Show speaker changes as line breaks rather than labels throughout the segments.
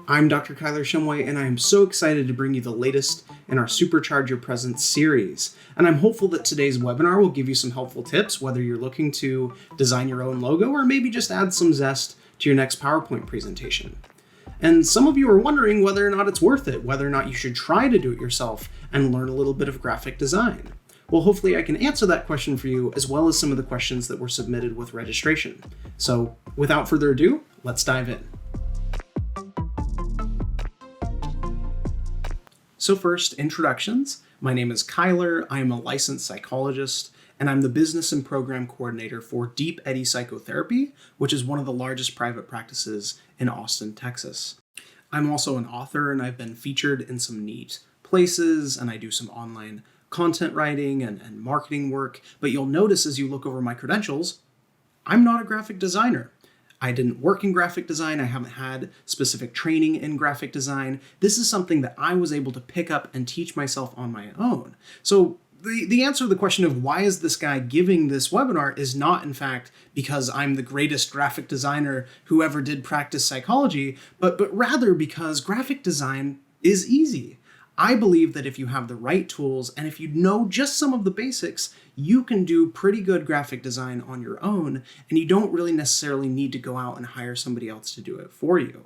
I'm Dr. Kyler Shumway, and I am so excited to bring you the latest in our Supercharge Your Presence series. And I'm hopeful that today's webinar will give you some helpful tips, whether you're looking to design your own logo or maybe just add some zest to your next PowerPoint presentation. And some of you are wondering whether or not it's worth it, whether or not you should try to do it yourself and learn a little bit of graphic design. Well, hopefully I can answer that question for you, as well as some of the questions that were submitted with registration. So without further ado, let's dive in. So first, introductions. My name is Kyler. I am a licensed psychologist, and I'm the business and program coordinator for Deep Eddy Psychotherapy, which is one of the largest private practices in Austin, Texas. I'm also an author, and I've been featured in some neat places, and I do some online content writing and marketing work. But you'll notice as you look over my credentials, I'm not a graphic designer. I didn't work in graphic design. I haven't had specific training in graphic design. This is something that I was able to pick up and teach myself on my own. So the answer to the question of why is this guy giving this webinar is not, in fact, because I'm the greatest graphic designer who ever did practice psychology, but rather because graphic design is easy. I believe that if you have the right tools and if you know just some of the basics, you can do pretty good graphic design on your own, and you don't really necessarily need to go out and hire somebody else to do it for you.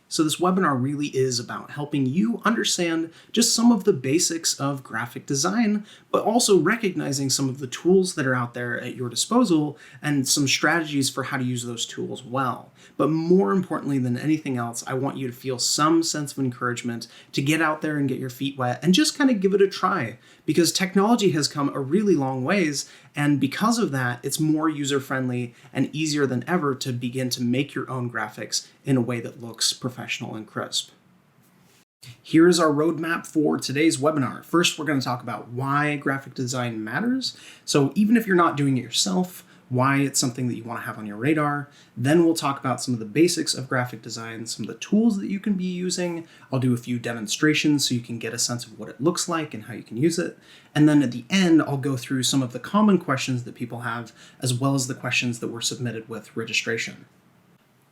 So this webinar really is about helping you understand just some of the basics of graphic design, but also recognizing some of the tools that are out there at your disposal and some strategies for how to use those tools well. But more importantly than anything else, I want you to feel some sense of encouragement to get out there and get your feet wet and just kind of give it a try, because technology has come a really long ways, and because of that, it's more user-friendly and easier than ever to begin to make your own graphics in a way that looks professional and crisp. Here is our roadmap for today's webinar. First, we're going to talk about why graphic design matters. So even if you're not doing it yourself, why it's something that you want to have on your radar. Then we'll talk about some of the basics of graphic design, some of the tools that you can be using. I'll do a few demonstrations so you can get a sense of what it looks like and how you can use it. And then at the end, I'll go through some of the common questions that people have, as well as the questions that were submitted with registration.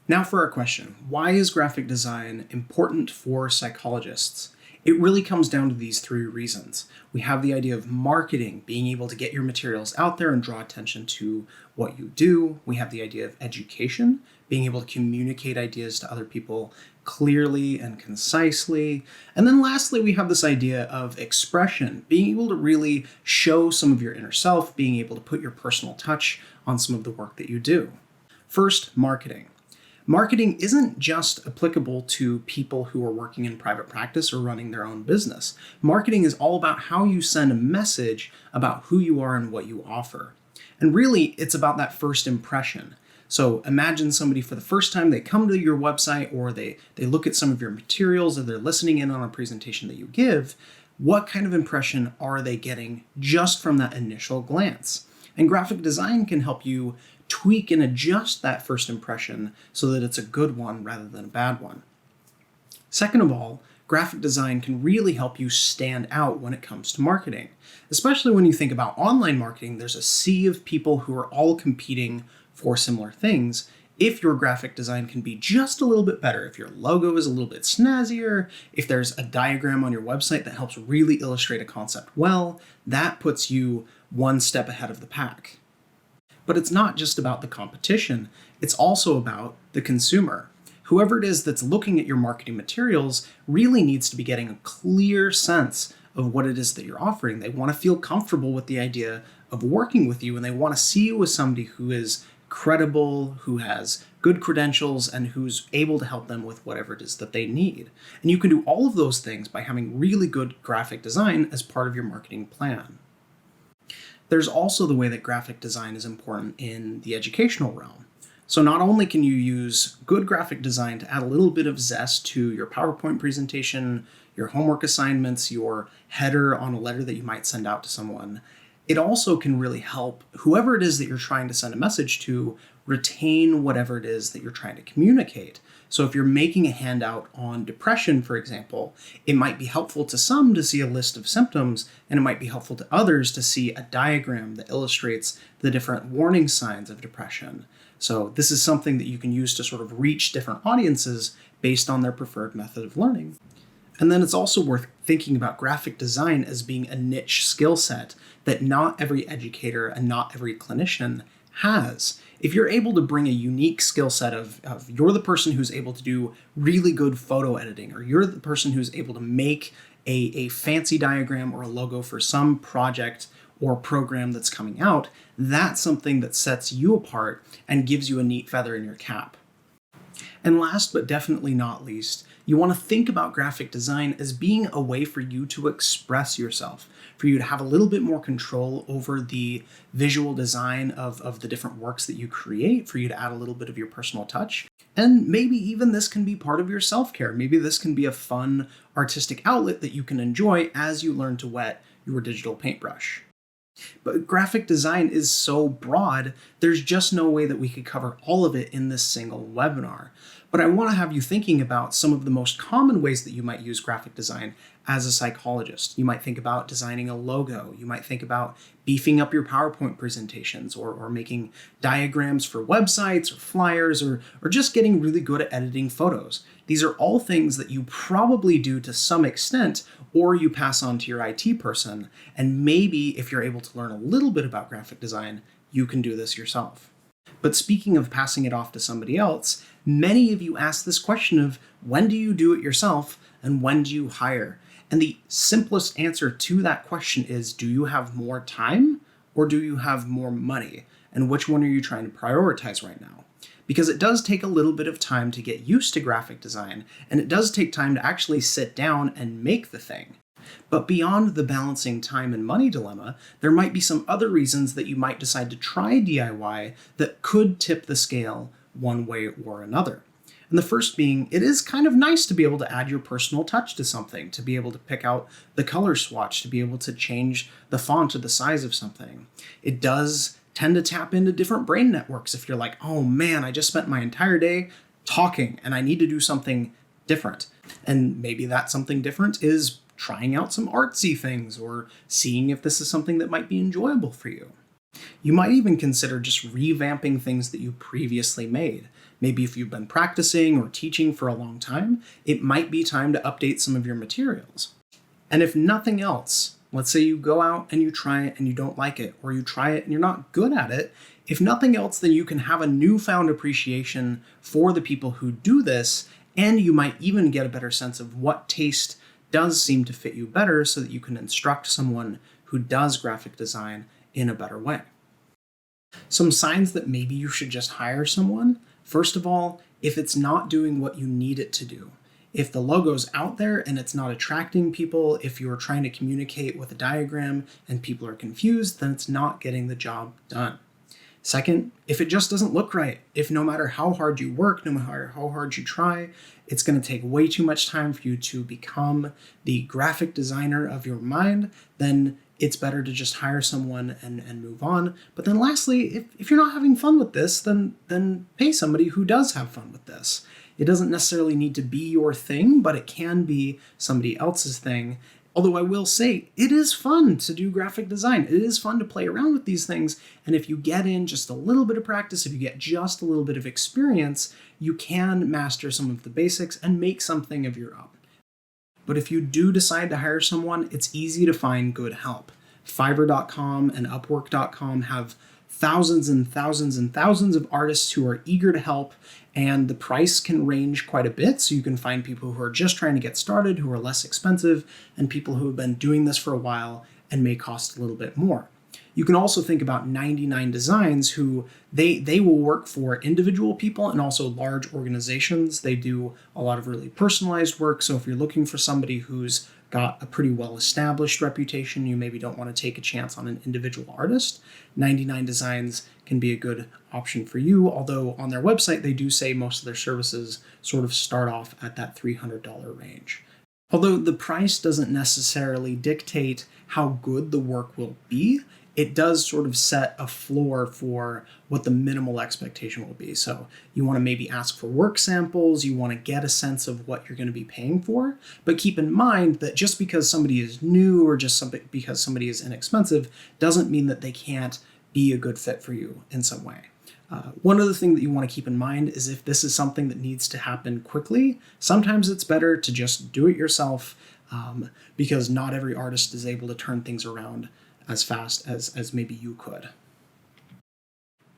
Now for our question, why is graphic design important for psychologists? It really comes down to these three reasons. We have the idea of marketing, being able to get your materials out there and draw attention to what you do. We have the idea of education, being able to communicate ideas to other people clearly and concisely. And then lastly, we have this idea of expression, being able to really show some of your inner self, being able to put your personal touch on some of the work that you do. First, marketing. Marketing isn't just applicable to people who are working in private practice or running their own business. Marketing is all about how you send a message about who you are and what you offer. And really, it's about that first impression. So imagine somebody for the first time, they come to your website or they look at some of your materials or they're listening in on a presentation that you give. What kind of impression are they getting just from that initial glance? And graphic design can help you tweak and adjust that first impression so that it's a good one rather than a bad one. Second of all, graphic design can really help you stand out when it comes to marketing. Especially when you think about online marketing, there's a sea of people who are all competing for similar things. If your graphic design can be just a little bit better, if your logo is a little bit snazzier, if there's a diagram on your website that helps really illustrate a concept well, that puts you one step ahead of the pack. But it's not just about the competition, it's also about the consumer. Whoever it is that's looking at your marketing materials really needs to be getting a clear sense of what it is that you're offering. They want to feel comfortable with the idea of working with you, and they want to see you as somebody who is credible, who has good credentials, and who's able to help them with whatever it is that they need. And you can do all of those things by having really good graphic design as part of your marketing plan. There's also the way that graphic design is important in the educational realm. So not only can you use good graphic design to add a little bit of zest to your PowerPoint presentation, your homework assignments, your header on a letter that you might send out to someone, it also can really help whoever it is that you're trying to send a message to retain whatever it is that you're trying to communicate. So if you're making a handout on depression, for example, it might be helpful to some to see a list of symptoms, and it might be helpful to others to see a diagram that illustrates the different warning signs of depression. So this is something that you can use to sort of reach different audiences based on their preferred method of learning. And then it's also worth thinking about graphic design as being a niche skill set that not every educator and not every clinician has. If you're able to bring a unique skill set of you're the person who's able to do really good photo editing, or you're the person who's able to make a fancy diagram or a logo for some project or program that's coming out, that's something that sets you apart and gives you a neat feather in your cap. And last but definitely not least, you want to think about graphic design as being a way for you to express yourself, for you to have a little bit more control over the visual design of the different works that you create, for you to add a little bit of your personal touch. And maybe even this can be part of your self-care. Maybe this can be a fun artistic outlet that you can enjoy as you learn to wet your digital paintbrush. But graphic design is so broad, there's just no way that we could cover all of it in this single webinar. But I want to have you thinking about some of the most common ways that you might use graphic design as a psychologist. You might think about designing a logo. You might think about beefing up your PowerPoint presentations, or making diagrams for websites or flyers, or just getting really good at editing photos. These are all things that you probably do to some extent, or you pass on to your IT person. And maybe if you're able to learn a little bit about graphic design, you can do this yourself. But speaking of passing it off to somebody else, many of you ask this question of when do you do it yourself and when do you hire? And the simplest answer to that question is, do you have more time or do you have more money? And which one are you trying to prioritize right now? Because it does take a little bit of time to get used to graphic design, and it does take time to actually sit down and make the thing. But beyond the balancing time and money dilemma, there might be some other reasons that you might decide to try DIY that could tip the scale one way or another. And the first being, it is kind of nice to be able to add your personal touch to something, to be able to pick out the color swatch, to be able to change the font or the size of something. It does tend to tap into different brain networks if you're like, oh man, I just spent my entire day talking and I need to do something different. And maybe that something different is trying out some artsy things or seeing if this is something that might be enjoyable for you. You might even consider just revamping things that you previously made. Maybe if you've been practicing or teaching for a long time, it might be time to update some of your materials. And if nothing else, let's say you go out and you try it and you don't like it, or you try it and you're not good at it. If nothing else, then you can have a newfound appreciation for the people who do this, and you might even get a better sense of what taste does seem to fit you better so that you can instruct someone who does graphic design in a better way. Some signs that maybe you should just hire someone. First of all, if it's not doing what you need it to do. If the logo's out there and it's not attracting people, if you're trying to communicate with a diagram and people are confused, then it's not getting the job done. Second, if it just doesn't look right, if no matter how hard you work, no matter how hard you try, it's going to take way too much time for you to become the graphic designer of your mind, then it's better to just hire someone and move on. But then lastly, if you're not having fun with this, then pay somebody who does have fun with this. It doesn't necessarily need to be your thing, but it can be somebody else's thing. Although I will say, it is fun to do graphic design. It is fun to play around with these things. And if you get in just a little bit of practice, if you get just a little bit of experience, you can master some of the basics and make something of your own. But if you do decide to hire someone, it's easy to find good help. Fiverr.com and Upwork.com have thousands and thousands and thousands of artists who are eager to help, and the price can range quite a bit. So you can find people who are just trying to get started, who are less expensive, and people who have been doing this for a while and may cost a little bit more. You can also think about 99 Designs, who they will work for individual people and also large organizations. They do a lot of really personalized work. So if you're looking for somebody who's got a pretty well-established reputation, you maybe don't want to take a chance on an individual artist, 99 Designs can be a good option for you, although on their website they do say most of their services sort of start off at that $300 range. Although the price doesn't necessarily dictate how good the work will be, it does sort of set a floor for what the minimal expectation will be. So you want to maybe ask for work samples, you want to get a sense of what you're going to be paying for, but keep in mind that just because somebody is new or because somebody is inexpensive doesn't mean that they can't be a good fit for you in some way. One other thing that you want to keep in mind is if this is something that needs to happen quickly, sometimes it's better to just do it yourself, because not every artist is able to turn things around as fast as maybe you could.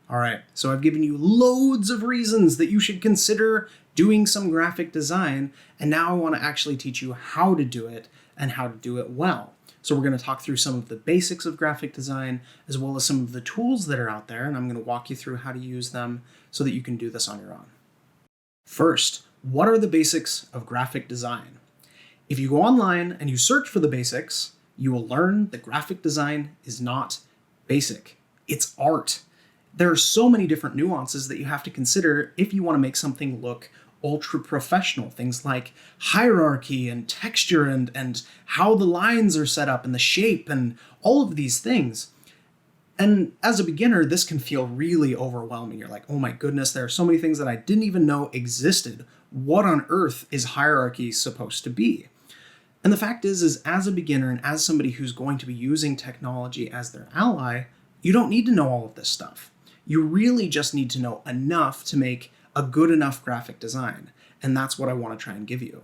All right, so I've given you loads of reasons that you should consider doing some graphic design, and now I want to actually teach you how to do it and how to do it well. So we're going to talk through some of the basics of graphic design, as well as some of the tools that are out there, and I'm going to walk you through how to use them so that you can do this on your own. First, what are the basics of graphic design? If you go online and you search for the basics, you will learn that graphic design is not basic. It's art. There are so many different nuances that you have to consider if you want to make something look ultra professional. Things like hierarchy and texture and how the lines are set up and the shape and all of these things. And as a beginner, this can feel really overwhelming. You're like, oh my goodness, there are so many things that I didn't even know existed. What on earth is hierarchy supposed to be? And the fact is as a beginner and as somebody who's going to be using technology as their ally, you don't need to know all of this stuff. You really just need to know enough to make a good enough graphic design. And that's what I want to try and give you.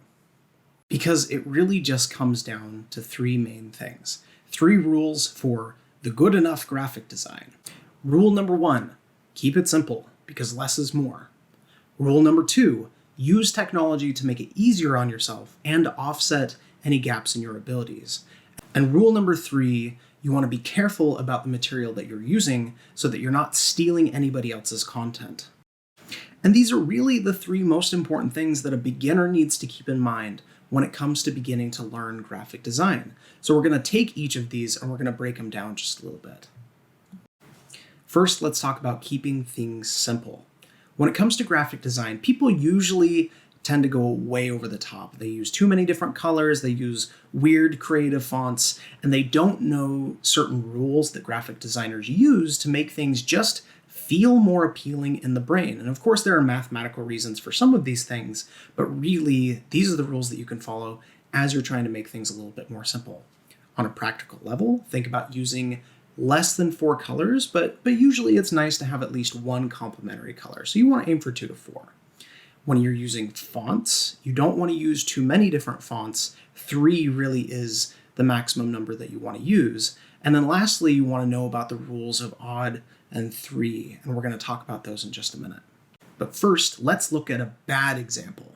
Because it really just comes down to three main things. 3 rules for the good enough graphic design. Rule number 1, keep it simple, because less is more. Rule number 2, use technology to make it easier on yourself and to offset any gaps in your abilities. And rule number 3, you want to be careful about the material that you're using so that you're not stealing anybody else's content. And these are really the 3 most important things that a beginner needs to keep in mind when it comes to beginning to learn graphic design. So we're going to take each of these and we're going to break them down just a little bit. First, let's talk about keeping things simple. When it comes to graphic design, people usually tend to go way over the top. They use too many different colors, they use weird creative fonts, and they don't know certain rules that graphic designers use to make things just feel more appealing in the brain. And of course, there are mathematical reasons for some of these things, but really, these are the rules that you can follow as you're trying to make things a little bit more simple. On a practical level, think about using less than 4 colors, but usually it's nice to have at least 1 complementary color. So you want to aim for 2 to 4. When you're using fonts, you don't want to use too many different fonts. 3 really is the maximum number that you want to use. And then lastly, you want to know about the rules of odd and 3, and we're going to talk about those in just a minute. But first, let's look at a bad example.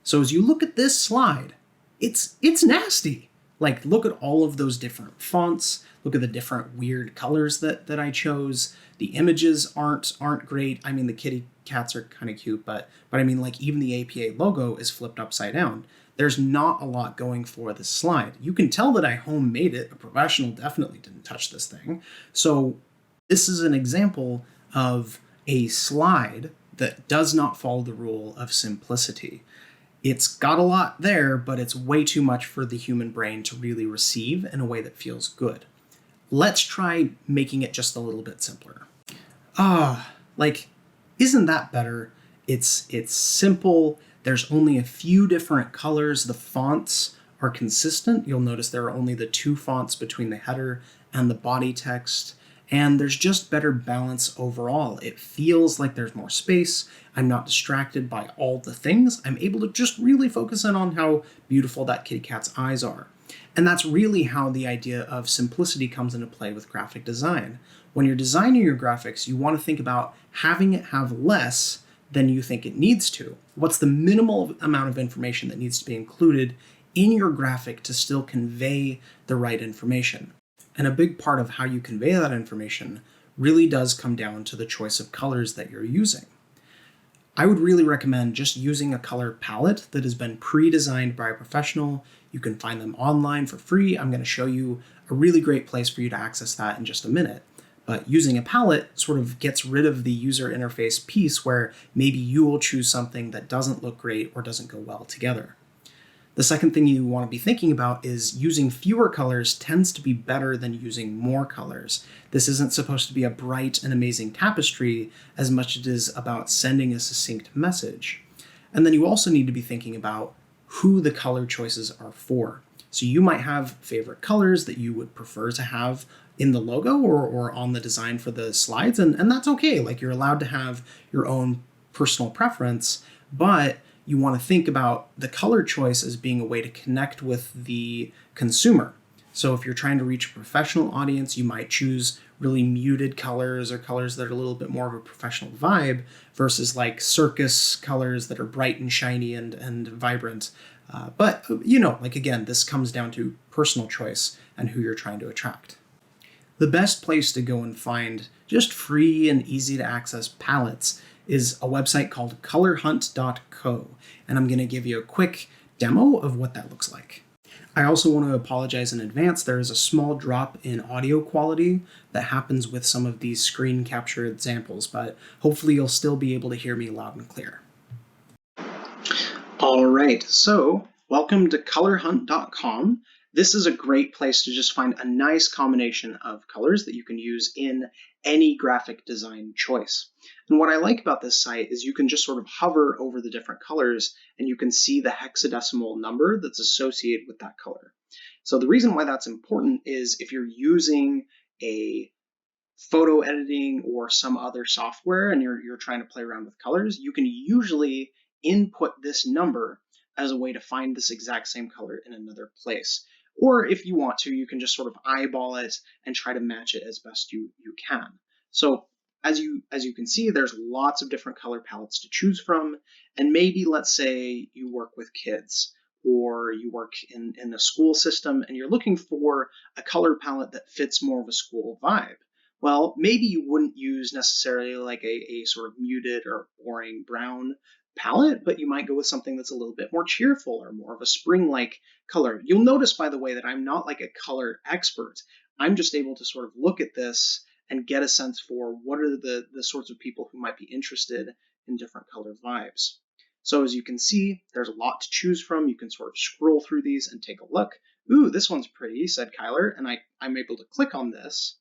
So as you look at this slide, it's nasty. Like, look at all of those different fonts, look at the different weird colors that I chose. The images aren't great. I mean, the kitty cats are kind of cute, but I mean, like, even the APA logo is flipped upside down. There's not a lot going for this slide. You can tell that I homemade it. A professional definitely didn't touch this thing. So this is an example of a slide that does not follow the rule of simplicity. It's got a lot there, but it's way too much for the human brain to really receive in a way that feels good. Let's try making it just a little bit simpler. Isn't that better? It's simple. There's only a few different colors. The fonts are consistent. You'll notice there are only the 2 fonts between the header and the body text. And there's just better balance overall. It feels like there's more space. I'm not distracted by all the things. I'm able to just really focus in on how beautiful that kitty cat's eyes are. And that's really how the idea of simplicity comes into play with graphic design. When you're designing your graphics, you want to think about having it have less than you think it needs to. What's the minimal amount of information that needs to be included in your graphic to still convey the right information? And a big part of how you convey that information really does come down to the choice of colors that you're using. I would really recommend just using a color palette that has been pre-designed by a professional. You can find them online for free. I'm going to show you a really great place for you to access that in just a minute. But using a palette sort of gets rid of the user interface piece where maybe you will choose something that doesn't look great or doesn't go well together. The second thing you want to be thinking about is using fewer colors tends to be better than using more colors. This isn't supposed to be a bright and amazing tapestry as much as it is about sending a succinct message. And then you also need to be thinking about who the color choices are for. So you might have favorite colors that you would prefer to have in the logo or on the design for the slides, and that's okay. Like, you're allowed to have your own personal preference, but you want to think about the color choice as being a way to connect with the consumer. So if you're trying to reach a professional audience, you might choose really muted colors or colors that are a little bit more of a professional vibe versus like circus colors that are bright and shiny and vibrant. But like, again, this comes down to personal choice and who you're trying to attract. The best place to go and find just free and easy to access palettes is a website called colorhunt.co, and I'm going to give you a quick demo of what that looks like. I also want to apologize in advance. There is a small drop in audio quality that happens with some of these screen capture examples, but hopefully you'll still be able to hear me loud and clear. All right, so welcome to colorhunt.com. This is a great place to just find a nice combination of colors that you can use in any graphic design choice. And what I like about this site is you can just sort of hover over the different colors and you can see the hexadecimal number that's associated with that color. So the reason why that's important is if you're using a photo editing or some other software and you're trying to play around with colors, you can usually input this number as a way to find this exact same color in another place. Or if you want to, you can just sort of eyeball it and try to match it as best you can. So as you can see, there's lots of different color palettes to choose from. And maybe, let's say you work with kids or you work in a school system and you're looking for a color palette that fits more of a school vibe. Well, maybe you wouldn't use necessarily like a sort of muted or boring brown palette, but you might go with something that's a little bit more cheerful or more of a spring-like color. You'll notice, by the way, that I'm not like a color expert. I'm just able to sort of look at this and get a sense for what are the sorts of people who might be interested in different color vibes. So as you can see, there's a lot to choose from. You can sort of scroll through these and take a look. Ooh, this one's pretty, said Kyler, and I'm able to click on this.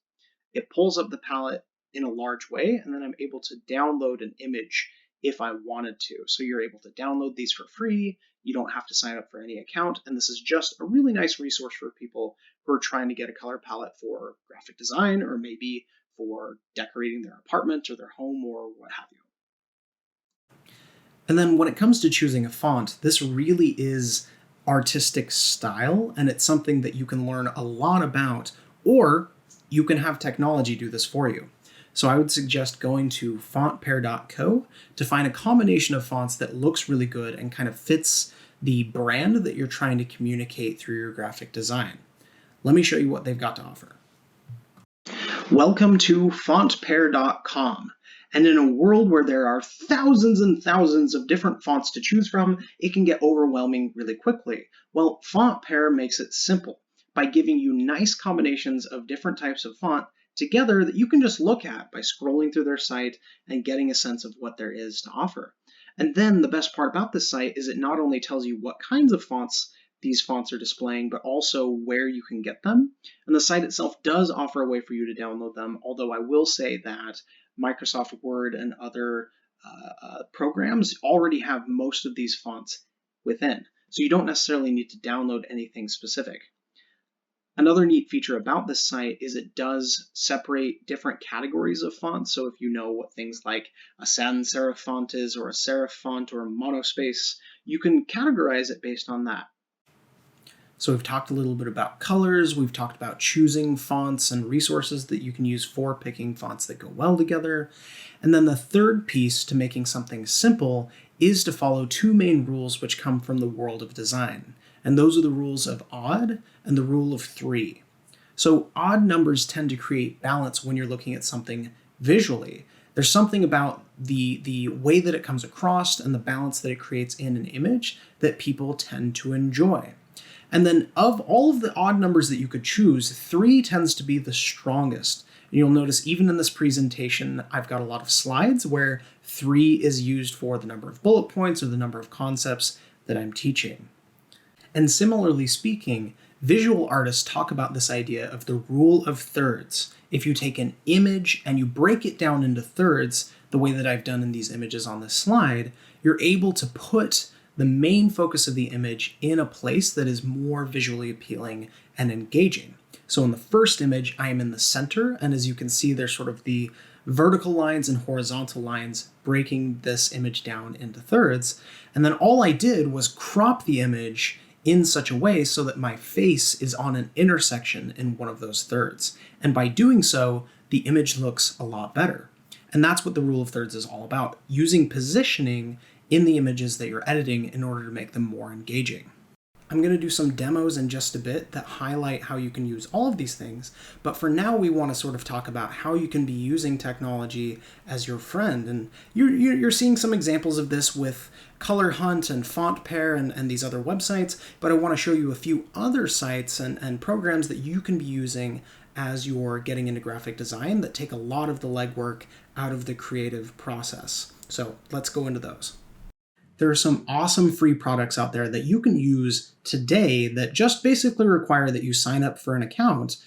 It pulls up the palette in a large way, and then I'm able to download an image if I wanted to. So you're able to download these for free. You don't have to sign up for any account, and this is just a really nice resource for people who are trying to get a color palette for graphic design or maybe for decorating their apartment or their home or what have you. And then when it comes to choosing a font, this really is artistic style, and it's something that you can learn a lot about, or you can have technology do this for you. So I would suggest going to fontpair.co to find a combination of fonts that looks really good and kind of fits the brand that you're trying to communicate through your graphic design. Let me show you what they've got to offer. Welcome to fontpair.com. And in a world where there are thousands and thousands of different fonts to choose from, it can get overwhelming really quickly. Well, FontPair makes it simple by giving you nice combinations of different types of font together that you can just look at by scrolling through their site and getting a sense of what there is to offer. And then the best part about this site is it not only tells you what kinds of fonts these fonts are displaying, but also where you can get them. And the site itself does offer a way for you to download them, although I will say that Microsoft Word and other programs already have most of these fonts within. So you don't necessarily need to download anything specific. Another neat feature about this site is it does separate different categories of fonts. So if you know what things like a sans serif font is, or a serif font, or a monospace, you can categorize it based on that. So we've talked a little bit about colors, we've talked about choosing fonts and resources that you can use for picking fonts that go well together. And then the third piece to making something simple is to follow two main rules which come from the world of design. And those are the rules of odd and the rule of 3. So odd numbers tend to create balance when you're looking at something visually. There's something about the way that it comes across and the balance that it creates in an image that people tend to enjoy. And then of all of the odd numbers that you could choose, 3 tends to be the strongest. And you'll notice even in this presentation, I've got a lot of slides where 3 is used for the number of bullet points or the number of concepts that I'm teaching. And similarly speaking, visual artists talk about this idea of the rule of thirds. If you take an image and you break it down into thirds, the way that I've done in these images on this slide, you're able to put the main focus of the image in a place that is more visually appealing and engaging. So in the first image, I am in the center, and as you can see, there's sort of the vertical lines and horizontal lines breaking this image down into thirds. And then all I did was crop the image in such a way so that my face is on an intersection in one of those thirds. And by doing so, the image looks a lot better. And that's what the rule of thirds is all about, using positioning in the images that you're editing in order to make them more engaging. I'm going to do some demos in just a bit that highlight how you can use all of these things, but for now we want to sort of talk about how you can be using technology as your friend. And you're seeing some examples of this with Color Hunt and FontPair and these other websites, but I want to show you a few other sites and programs that you can be using as you're getting into graphic design that take a lot of the legwork out of the creative process. So let's go into those. There are some awesome free products out there that you can use today that just basically require that you sign up for an account.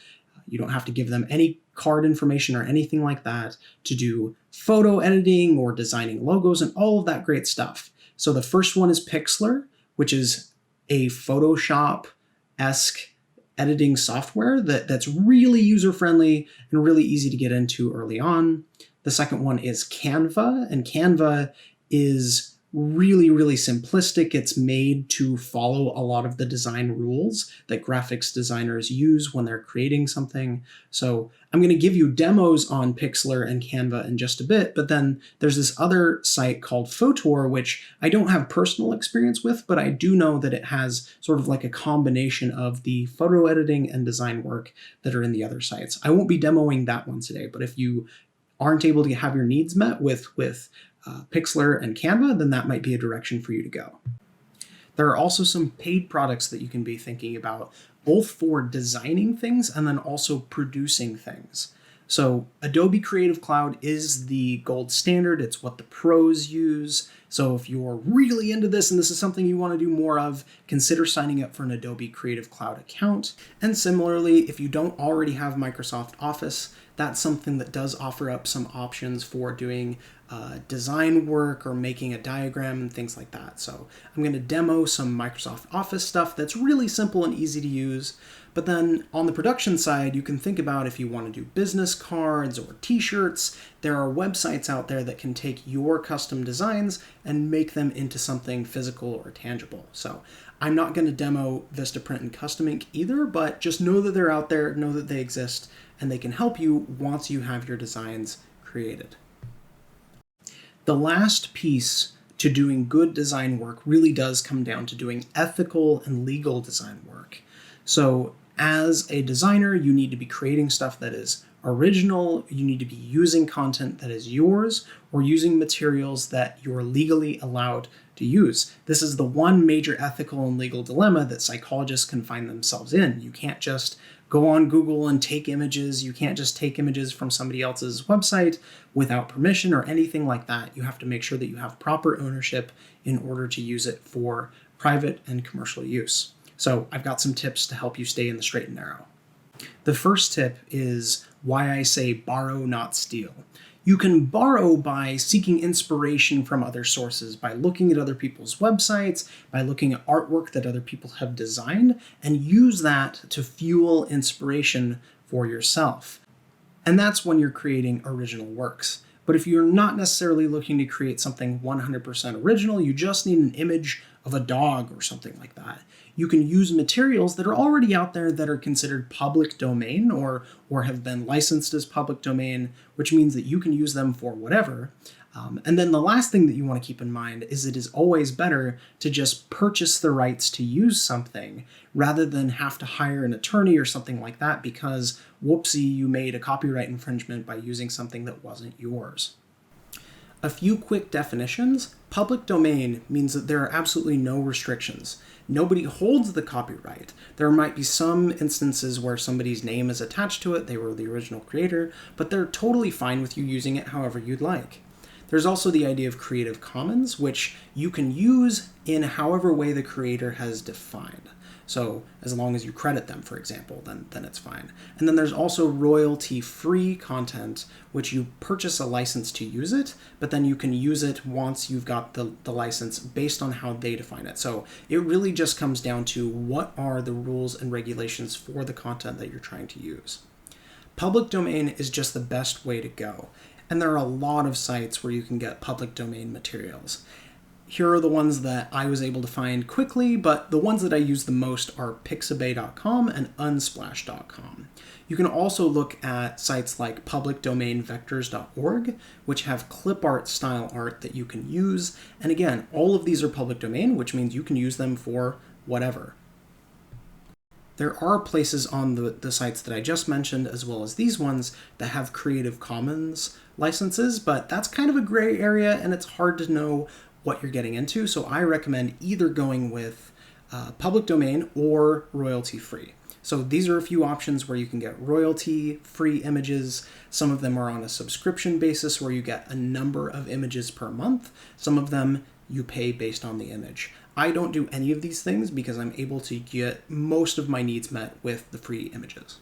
You don't have to give them any card information or anything like that to do photo editing or designing logos and all of that great stuff. So the first one is Pixlr, which is a Photoshop-esque editing software that's really user-friendly and really easy to get into early on. The second one is Canva, and Canva is really, really simplistic. It's made to follow a lot of the design rules that graphics designers use when they're creating something. So I'm going to give you demos on Pixlr and Canva in just a bit, but then there's this other site called Photor, which I don't have personal experience with, but I do know that it has sort of like a combination of the photo editing and design work that are in the other sites. I won't be demoing that one today, but if you aren't able to have your needs met with Pixlr and Canva, then that might be a direction for you to go. There are also some paid products that you can be thinking about, both for designing things and then also producing things. So Adobe Creative Cloud is the gold standard. It's what the pros use. So if you're really into this and this is something you want to do more of, consider signing up for an Adobe Creative Cloud account. And similarly, if you don't already have Microsoft Office, that's something that does offer up some options for doing design work or making a diagram and things like that. So I'm going to demo some Microsoft Office stuff that's really simple and easy to use. But then on the production side, you can think about if you want to do business cards or t-shirts, there are websites out there that can take your custom designs and make them into something physical or tangible. So I'm not going to demo Vistaprint and Custom Ink either, but just know that they're out there, know that they exist, and they can help you once you have your designs created. The last piece to doing good design work really does come down to doing ethical and legal design work. So as a designer, you need to be creating stuff that is original, you need to be using content that is yours, or using materials that you're legally allowed to use. This is the one major ethical and legal dilemma that psychologists can find themselves in. You can't just go on Google and take images. You can't just take images from somebody else's website without permission or anything like that. You have to make sure that you have proper ownership in order to use it for private and commercial use. So I've got some tips to help you stay in the straight and narrow. The first tip is why I say borrow, not steal. You can borrow by seeking inspiration from other sources, by looking at other people's websites, by looking at artwork that other people have designed, and use that to fuel inspiration for yourself. And that's when you're creating original works. But if you're not necessarily looking to create something 100% original, you just need an image of a dog or something like that, you can use materials that are already out there that are considered public domain or have been licensed as public domain, which means that you can use them for whatever. And then the last thing that you want to keep in mind is it is always better to just purchase the rights to use something rather than have to hire an attorney or something like that because, whoopsie, you made a copyright infringement by using something that wasn't yours. A few quick definitions. Public domain means that there are absolutely no restrictions. Nobody holds the copyright. There might be some instances where somebody's name is attached to it, they were the original creator, but they're totally fine with you using it however you'd like. There's also the idea of Creative Commons, which you can use in however way the creator has defined. So as long as you credit them, for example, then it's fine. And then there's also royalty-free content, which you purchase a license to use it, but then you can use it once you've got the license based on how they define it. So it really just comes down to what are the rules and regulations for the content that you're trying to use. Public domain is just the best way to go. And there are a lot of sites where you can get public domain materials. Here are the ones that I was able to find quickly, but the ones that I use the most are pixabay.com and unsplash.com. You can also look at sites like publicdomainvectors.org, which have clip art style art that you can use. And again, all of these are public domain, which means you can use them for whatever. There are places on the sites that I just mentioned, as well as these ones, that have Creative Commons licenses, but that's kind of a gray area and it's hard to know what you're getting into. So I recommend either going with public domain or royalty-free. So these are a few options where you can get royalty-free images. Some of them are on a subscription basis where you get a number of images per month. Some of them you pay based on the image. I don't do any of these things because I'm able to get most of my needs met with the free images.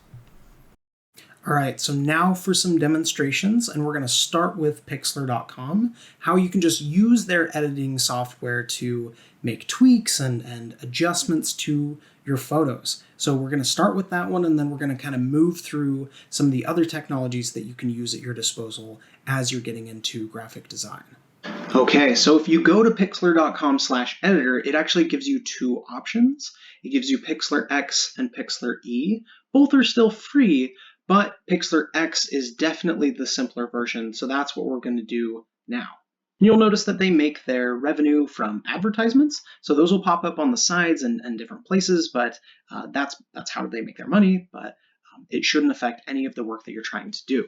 All right, so now for some demonstrations, and we're going to start with Pixlr.com, how you can just use their editing software to make tweaks and adjustments to your photos. So we're going to start with that one, and then we're going to kind of move through some of the other technologies that you can use at your disposal as you're getting into graphic design. Okay, so if you go to pixlr.com/editor, it actually gives you two options. It gives you Pixlr X and Pixlr E. Both are still free, but Pixlr X is definitely the simpler version, so that's what we're going to do now. You'll notice that they make their revenue from advertisements, so those will pop up on the sides and different places, but that's how they make their money, but it shouldn't affect any of the work that you're trying to do.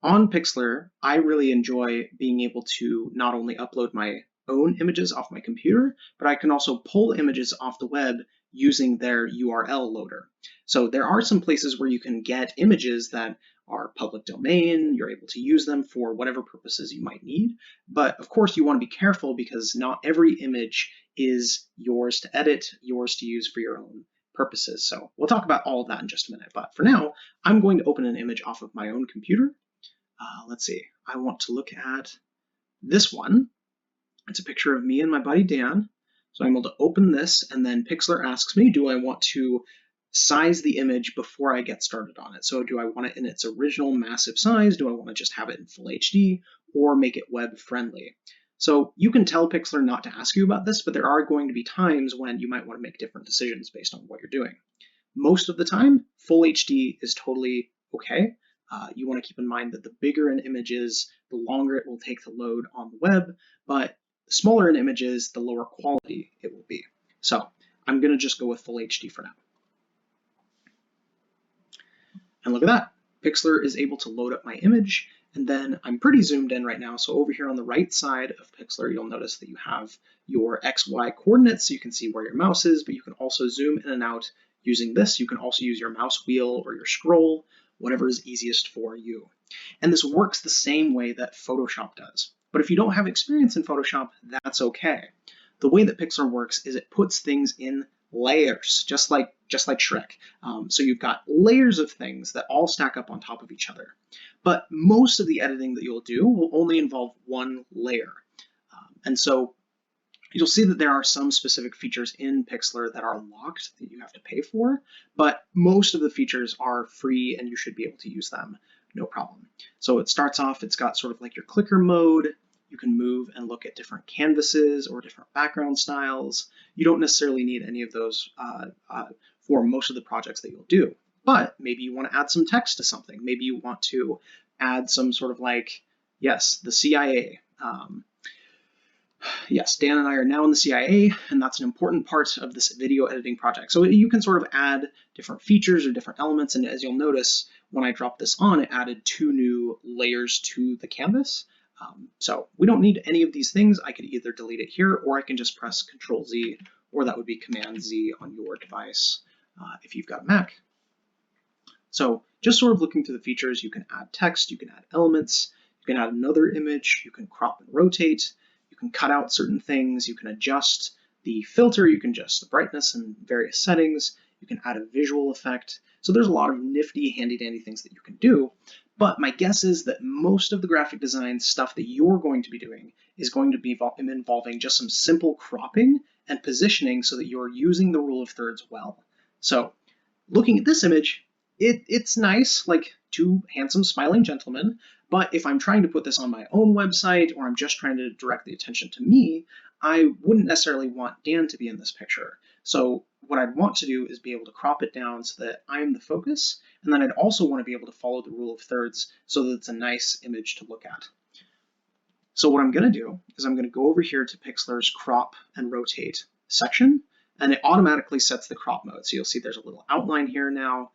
On Pixlr, I really enjoy being able to not only upload my own images off my computer, but I can also pull images off the web using their URL loader. So there are some places where you can get images that are public domain, you're able to use them for whatever purposes you might need. But of course you want to be careful because not every image is yours to edit, yours to use for your own purposes. So we'll talk about all of that in just a minute. But for now, I'm going to open an image off of my own computer. Let's see, I want to look at this one. It's a picture of me and my buddy Dan. So I'm able to open this, and then Pixlr asks me, do I want to size the image before I get started on it? So do I want it in its original massive size? Do I want to just have it in full HD or make it web friendly? So you can tell Pixlr not to ask you about this, but there are going to be times when you might want to make different decisions based on what you're doing. Most of the time, full HD is totally okay. You want to keep in mind that the bigger an image is, the longer it will take to load on the web, but the smaller an image is, the lower quality it will be. So I'm going to just go with full HD for now. And look at that. Pixlr is able to load up my image, and then I'm pretty zoomed in right now. So over here on the right side of Pixlr, you'll notice that you have your XY coordinates, so you can see where your mouse is, but you can also zoom in and out using this. You can also use your mouse wheel or your scroll, whatever is easiest for you. And this works the same way that Photoshop does. But if you don't have experience in Photoshop, that's okay. The way that Pixlr works is it puts things in layers, just like Shrek. So you've got layers of things that all stack up on top of each other. But most of the editing that you'll do will only involve one layer. And so you'll see that there are some specific features in Pixlr that are locked that you have to pay for, but most of the features are free and you should be able to use them no problem. So it starts off, it's got sort of like your clicker mode. You can move and look at different canvases or different background styles. You don't necessarily need any of those for most of the projects that you'll do, but maybe you want to add some text to something. Maybe you want to add some sort of like, yes, the CIA. Yes, Dan and I are now in the CIA, and that's an important part of this video editing project. So you can sort of add different features or different elements, and as you'll notice, when I dropped this on, it added 2 new layers to the canvas. So we don't need any of these things. I could either delete it here, or I can just press Control-Z, or that would be Command-Z on your device if you've got a Mac. So just sort of looking through the features, you can add text, you can add elements, you can add another image, you can crop and rotate, you can cut out certain things, you can adjust the filter, you can adjust the brightness and various settings. You can add a visual effect. So there's a lot of nifty, handy-dandy things that you can do. But my guess is that most of the graphic design stuff that you're going to be doing is going to be involving just some simple cropping and positioning so that you're using the rule of thirds well. So looking at this image, it's nice, like two handsome smiling gentlemen, but if I'm trying to put this on my own website or I'm just trying to direct the attention to me, I wouldn't necessarily want Dan to be in this picture. So what I'd want to do is be able to crop it down so that I'm the focus, and then I'd also want to be able to follow the rule of thirds so that it's a nice image to look at. So what I'm going to do is I'm going to go over here to Pixlr's crop and rotate section, and it automatically sets the crop mode. So you'll see there's a little outline here now,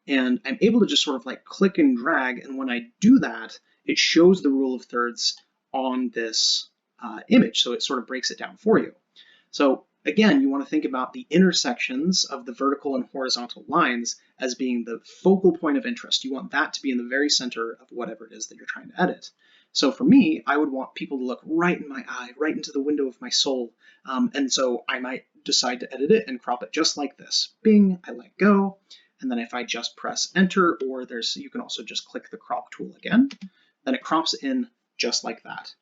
and I'm able to just sort of like click and drag, and when I do that, it shows the rule of thirds on this image, so it sort of breaks it down for you. So again, you want to think about the intersections of the vertical and horizontal lines as being the focal point of interest. You want that to be in the very center of whatever it is that you're trying to edit. So for me, I would want people to look right in my eye, right into the window of my soul. And so I might decide to edit it and crop it just like this. Bing, I let go. And then if I just press enter, or you can also just click the crop tool again, then it crops in just like that.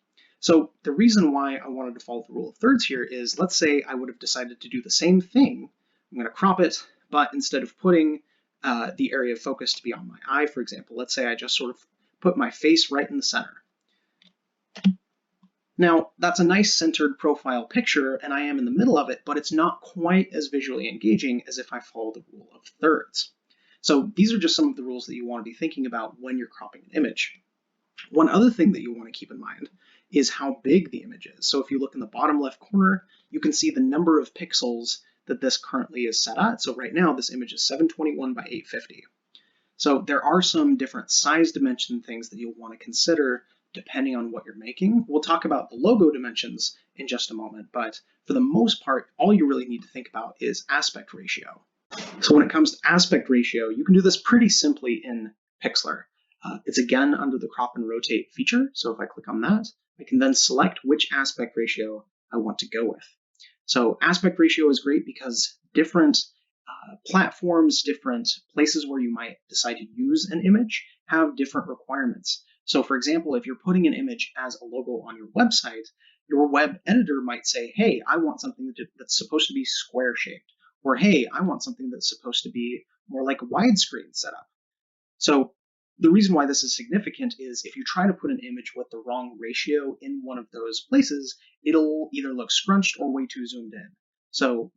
So the reason why I wanted to follow the rule of thirds here is, let's say I would have decided to do the same thing. I'm going to crop it, but instead of putting the area of focus to be on my eye, for example, let's say I just sort of put my face right in the center. Now, that's a nice centered profile picture, and I am in the middle of it, but it's not quite as visually engaging as if I follow the rule of thirds. So these are just some of the rules that you want to be thinking about when you're cropping an image. One other thing that you want to keep in mind is how big the image is. So if you look in the bottom left corner, you can see the number of pixels that this currently is set at. So right now, this image is 721 by 850. So there are some different size dimension things that you'll want to consider depending on what you're making. We'll talk about the logo dimensions in just a moment, but for the most part, all you really need to think about is aspect ratio. So when it comes to aspect ratio, you can do this pretty simply in Pixlr. It's again under the crop and rotate feature. So if I click on that, I can then select which aspect ratio I want to go with. So aspect ratio is great because different platforms, different places where you might decide to use an image have different requirements. So for example, if you're putting an image as a logo on your website, your web editor might say, hey, I want something that's supposed to be square shaped, or hey, I want something that's supposed to be more like a widescreen setup. So the reason why this is significant is if you try to put an image with the wrong ratio in one of those places, it'll either look scrunched or way too zoomed in. So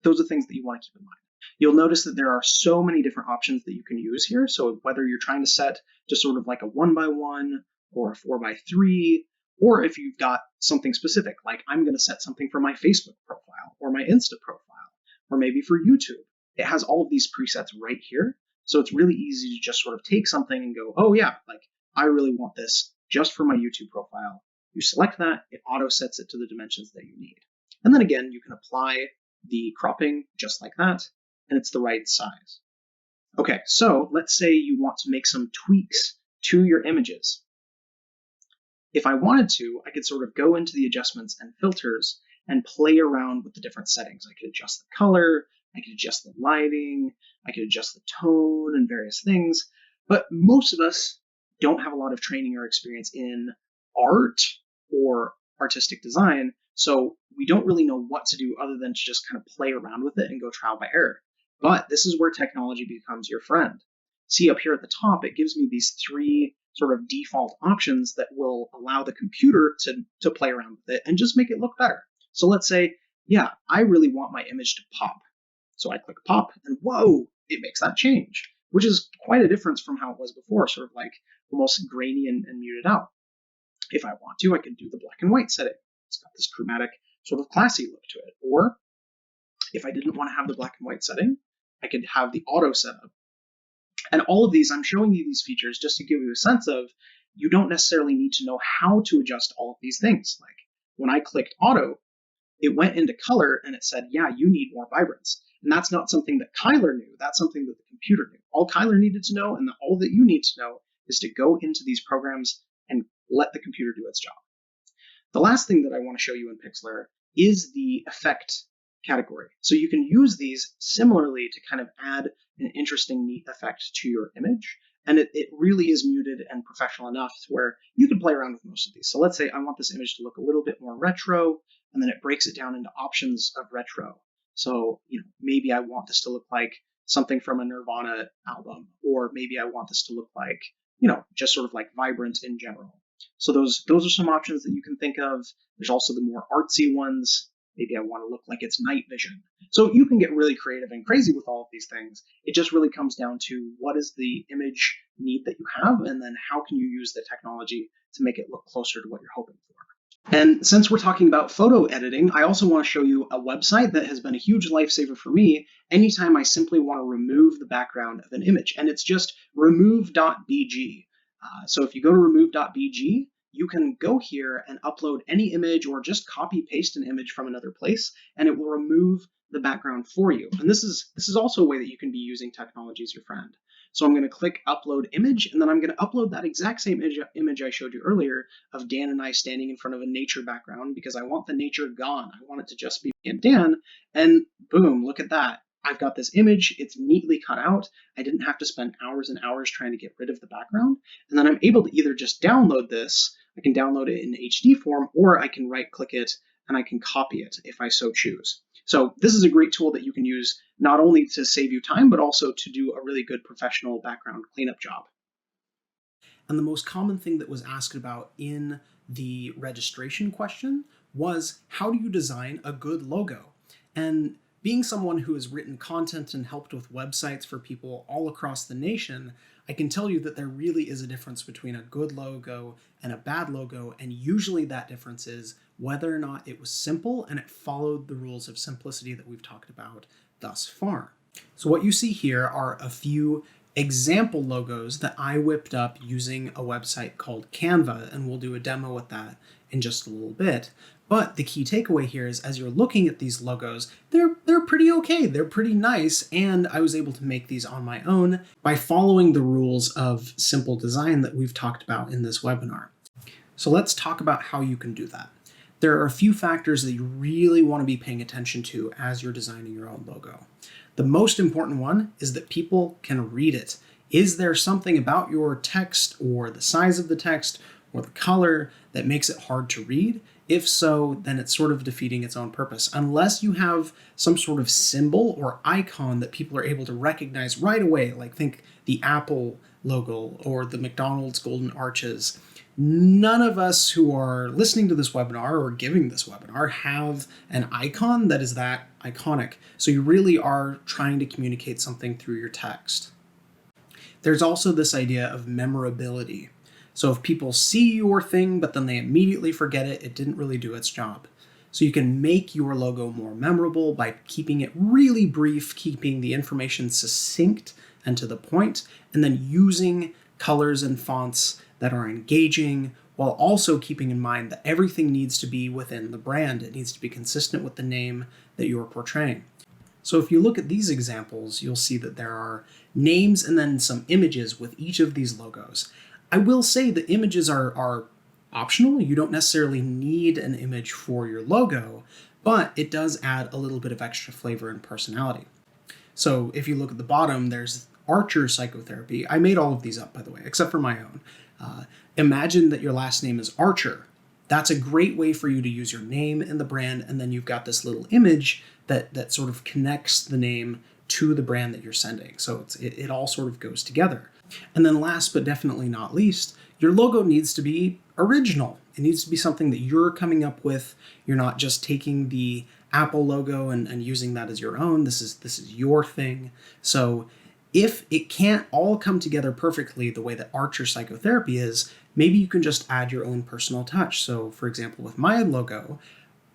those are things that you want to keep in mind. You'll notice that there are so many different options that you can use here. So whether you're trying to set just sort of like a 1x1 or a 4x3, or if you've got something specific, like I'm going to set something for my Facebook profile or my Insta profile, or maybe for YouTube. It has all of these presets right here. So it's really easy to just sort of take something and go, oh yeah, like I really want this just for my YouTube profile. You select that, it auto sets it to the dimensions that you need. And then again, you can apply the cropping just like that, and it's the right size. Okay, so let's say you want to make some tweaks to your images. If I wanted to, I could sort of go into the adjustments and filters and play around with the different settings. I could adjust the color, I could adjust the lighting, I could adjust the tone and various things, but most of us don't have a lot of training or experience in art or artistic design, so we don't really know what to do other than to just kind of play around with it and go trial by error. But this is where technology becomes your friend. See up here at the top, it gives me these three sort of default options that will allow the computer to play around with it and just make it look better. So let's say, yeah, I really want my image to pop. So I click pop, and whoa, it makes that change, which is quite a difference from how it was before, sort of like almost grainy and muted out. If I want to, I can do the black and white setting. It's got this dramatic, sort of classy look to it. Or if I didn't want to have the black and white setting, I could have the auto setup. And all of these, I'm showing you these features just to give you a sense of you don't necessarily need to know how to adjust all of these things. Like when I clicked auto, it went into color and it said, yeah, you need more vibrance. And that's not something that Kyler knew. That's something that the computer knew. All Kyler needed to know and all that you need to know is to go into these programs and let the computer do its job. The last thing that I want to show you in Pixlr is the effect category. So you can use these similarly to kind of add an interesting, neat effect to your image. And it really is muted and professional enough to where you can play around with most of these. So let's say I want this image to look a little bit more retro, and then it breaks it down into options of retro. So, maybe I want this to look like something from a Nirvana album, or maybe I want this to look like, just sort of like vibrant in general. So those are some options that you can think of. There's also the more artsy ones. Maybe I want to look like it's night vision. So you can get really creative and crazy with all of these things. It just really comes down to what is the image need that you have, and then how can you use the technology to make it look closer to what you're hoping for. And since we're talking about photo editing, I also want to show you a website that has been a huge lifesaver for me anytime I simply want to remove the background of an image. And it's just remove.bg. So if you go to remove.bg, you can go here and upload any image or just copy paste an image from another place, and it will remove the background for you. And this is also a way that you can be using technology as your friend. So I'm going to click upload image, and then I'm going to upload that exact same image I showed you earlier of Dan and I standing in front of a nature background, because I want the nature gone. I want it to just be me and Dan, and boom, look at that. I've got this image, it's neatly cut out. I didn't have to spend hours and hours trying to get rid of the background. And then I'm able to either just download this, I can download it in HD form, or I can right click it and I can copy it if I so choose. So this is a great tool that you can use not only to save you time, but also to do a really good professional background cleanup job. And the most common thing that was asked about in the registration question was, how do you design a good logo? And being someone who has written content and helped with websites for people all across the nation, I can tell you that there really is a difference between a good logo and a bad logo, and usually that difference is whether or not it was simple and it followed the rules of simplicity that we've talked about thus far. So what you see here are a few example logos that I whipped up using a website called Canva, and we'll do a demo with that in just a little bit. But the key takeaway here is, as you're looking at these logos, they're pretty okay, they're pretty nice, and I was able to make these on my own by following the rules of simple design that we've talked about in this webinar. So let's talk about how you can do that. There are a few factors that you really want to be paying attention to as you're designing your own logo. The most important one is that people can read it. Is there something about your text or the size of the text or the color that makes it hard to read? If so, then it's sort of defeating its own purpose. Unless you have some sort of symbol or icon that people are able to recognize right away, like think the Apple logo or the McDonald's golden arches, none of us who are listening to this webinar or giving this webinar have an icon that is that iconic. So you really are trying to communicate something through your text. There's also this idea of memorability. So if people see your thing, but then they immediately forget it, it didn't really do its job. So you can make your logo more memorable by keeping it really brief, keeping the information succinct and to the point, and then using colors and fonts that are engaging, while also keeping in mind that everything needs to be within the brand. It needs to be consistent with the name that you're portraying. So if you look at these examples, you'll see that there are names and then some images with each of these logos. I will say the images are optional. You don't necessarily need an image for your logo, but it does add a little bit of extra flavor and personality. So if you look at the bottom, there's Archer Psychotherapy. I made all of these up, by the way, except for my own. Imagine that your last name is Archer. That's a great way for you to use your name in the brand, and then you've got this little image that sort of connects the name to the brand that you're sending. So it all sort of goes together. And then last but definitely not least, your logo needs to be original. It needs to be something that you're coming up with. You're not just taking the Apple logo and using that as your own. This is your thing. So if it can't all come together perfectly the way that Archer Psychotherapy is, maybe you can just add your own personal touch. So for example, with my logo,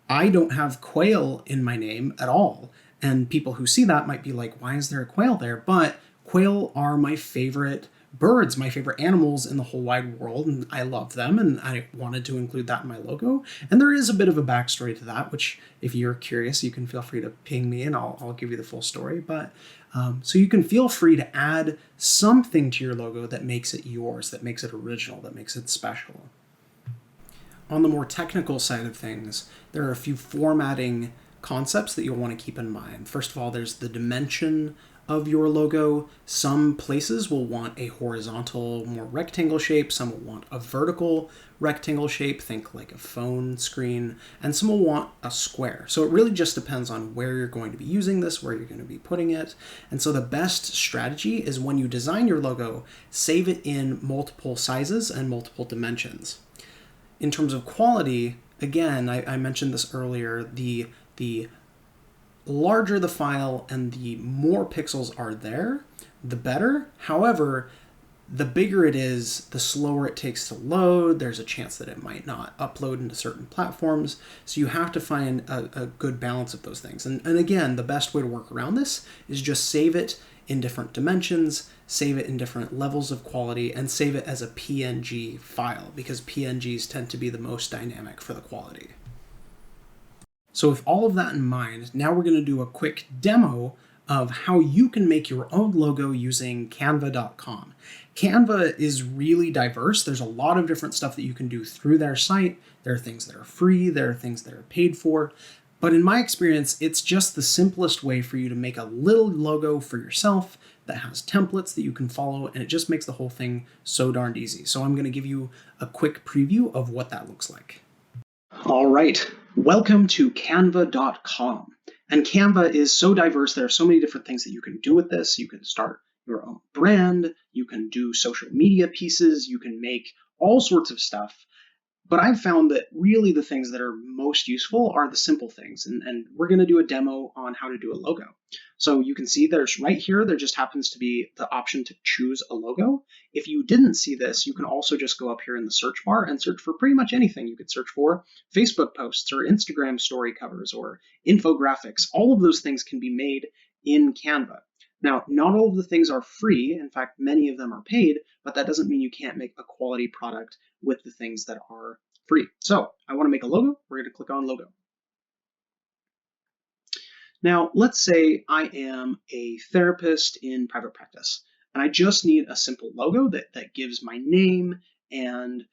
I don't have quail in my name at all. And people who see that might be like, why is there a quail there? But quail are my favorite birds, my favorite animals in the whole wide world, and I love them, and I wanted to include that in my logo. And there is a bit of a backstory to that, which if you're curious, you can feel free to ping me and I'll give you the full story. But so you can feel free to add something to your logo that makes it yours, that makes it original, that makes it special. On the more technical side of things, there are a few formatting concepts that you'll want to keep in mind. First of all, there's the dimension of your logo. Some places will want a horizontal, more rectangle shape. Some will want a vertical rectangle shape, think like a phone screen, and some will want a square. So it really just depends on where you're going to be using this, where you're going to be putting it. And so the best strategy is when you design your logo, save it in multiple sizes and multiple dimensions. In terms of quality, again, I mentioned this earlier, the larger the file and the more pixels are there, the better. However, the bigger it is, the slower it takes to load. There's a chance that it might not upload into certain platforms. So you have to find a good balance of those things. And again, the best way to work around this is just save it in different dimensions, save it in different levels of quality, and save it as a PNG file, because PNGs tend to be the most dynamic for the quality. So with all of that in mind, now we're going to do a quick demo of how you can make your own logo using canva.com. Canva is really diverse. There's a lot of different stuff that you can do through their site. There are things that are free, there are things that are paid for. But in my experience, it's just the simplest way for you to make a little logo for yourself that has templates that you can follow, and it just makes the whole thing so darned easy. So I'm going to give you a quick preview of what that looks like. All right, welcome to canva.com. And Canva is so diverse. There are so many different things that you can do with this. You can start your own brand, you can do social media pieces, you can make all sorts of stuff. But I've found that really the things that are most useful are the simple things. And we're going to do a demo on how to do a logo. So you can see there's right here, there just happens to be the option to choose a logo. If you didn't see this, you can also just go up here in the search bar and search for pretty much anything. You could search for Facebook posts or Instagram story covers or infographics. All of those things can be made in Canva. Now, not all of the things are free. In fact, many of them are paid, but that doesn't mean you can't make a quality product with the things that are free. So I want to make a logo. We're going to click on logo. Now, let's say I am a therapist in private practice, and I just need a simple logo that gives my name and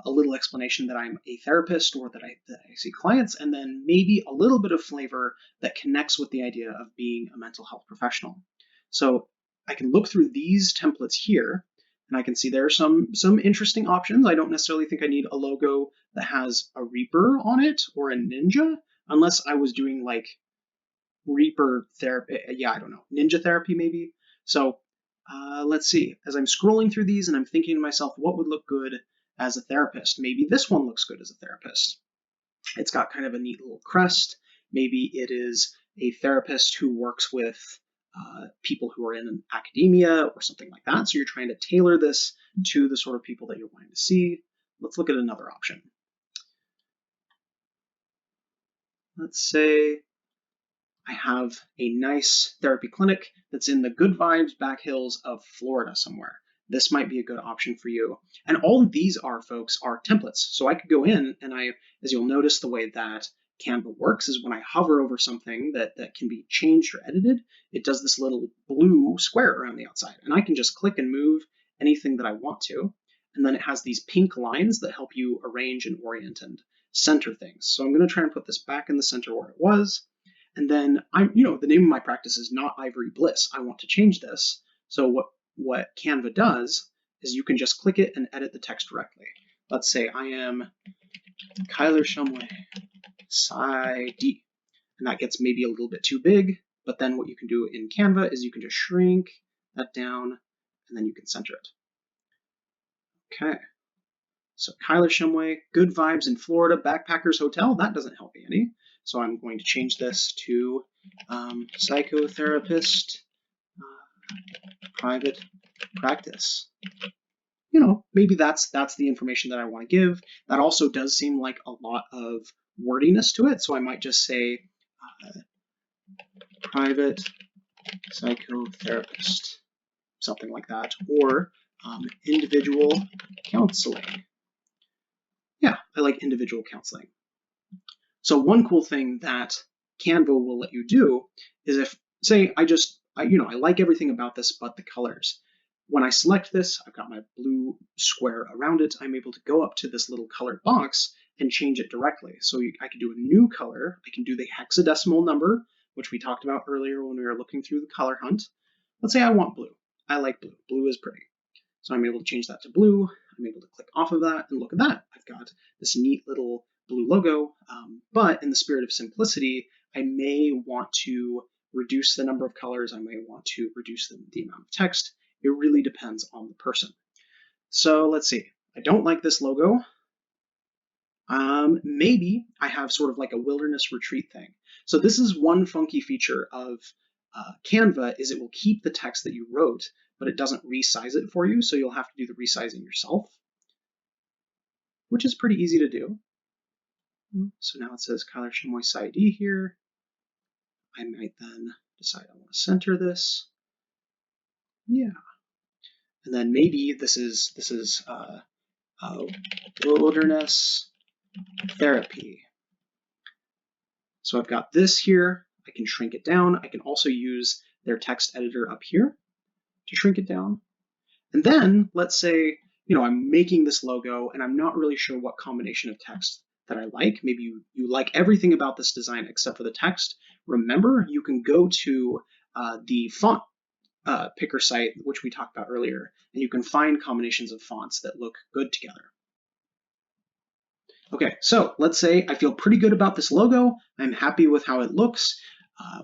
a little explanation that I'm a therapist or that I see clients, and then maybe a little bit of flavor that connects with the idea of being a mental health professional. So I can look through these templates here, and I can see there are some interesting options. I don't necessarily think I need a logo that has a Reaper on it or a Ninja, unless I was doing like Reaper therapy. Yeah, I don't know. Ninja therapy maybe. So let's see. As I'm scrolling through these and I'm thinking to myself, what would look good as a therapist? Maybe this one looks good as a therapist. It's got kind of a neat little crest. Maybe it is a therapist who works with people who are in academia or something like that. So you're trying to tailor this to the sort of people that you're wanting to see. Let's look at another option. Let's say I have a nice therapy clinic that's in the good vibes back hills of Florida somewhere. This might be a good option for you. And all of these are, folks, are templates. So I could go in and as you'll notice, the way that Canva works is when I hover over something that can be changed or edited, it does this little blue square around the outside. And I can just click and move anything that I want to. And then it has these pink lines that help you arrange and orient and center things. So I'm going to try and put this back in the center where it was. And then the name of my practice is not Ivory Bliss. I want to change this. So what Canva does is you can just click it and edit the text directly. Let's say I am Kyler Shumway, PsyD. And that gets maybe a little bit too big, but then what you can do in Canva is you can just shrink that down and then you can center it. Okay. So Kyler Shumway, good vibes in Florida, Backpackers Hotel. That doesn't help me any. So I'm going to change this to psychotherapist private practice. Maybe that's the information that I want to give. That also does seem like a lot of wordiness to it. So I might just say private psychotherapist, something like that, or individual counseling. Yeah, I like individual counseling. So one cool thing that Canva will let you do is if, say, I like everything about this but the colors. When I select this, I've got my blue square around it. I'm able to go up to this little colored box and change it directly. So I could do a new color. I can do the hexadecimal number, which we talked about earlier when we were looking through the color hunt. Let's say I want blue. I like blue. Blue is pretty. So I'm able to change that to blue. I'm able to click off of that, and look at that. I've got this neat little blue logo, but in the spirit of simplicity, I may want to reduce the number of colors. I may want to reduce the amount of text. It really depends on the person. So let's see. I don't like this logo. Maybe I have sort of like a wilderness retreat thing. So this is one funky feature of Canva is it will keep the text that you wrote, but it doesn't resize it for you. So you'll have to do the resizing yourself, which is pretty easy to do. So now it says Kyler Chamois PsyD here. I might then decide I want to center this. Yeah. And then maybe this is wilderness therapy. So I've got this here. I can shrink it down. I can also use their text editor up here to shrink it down. And then let's say, I'm making this logo and I'm not really sure what combination of text that I like. Maybe you like everything about this design except for the text. Remember, you can go to the font picker site, which we talked about earlier, and you can find combinations of fonts that look good together. Okay, so let's say I feel pretty good about this logo. I'm happy with how it looks.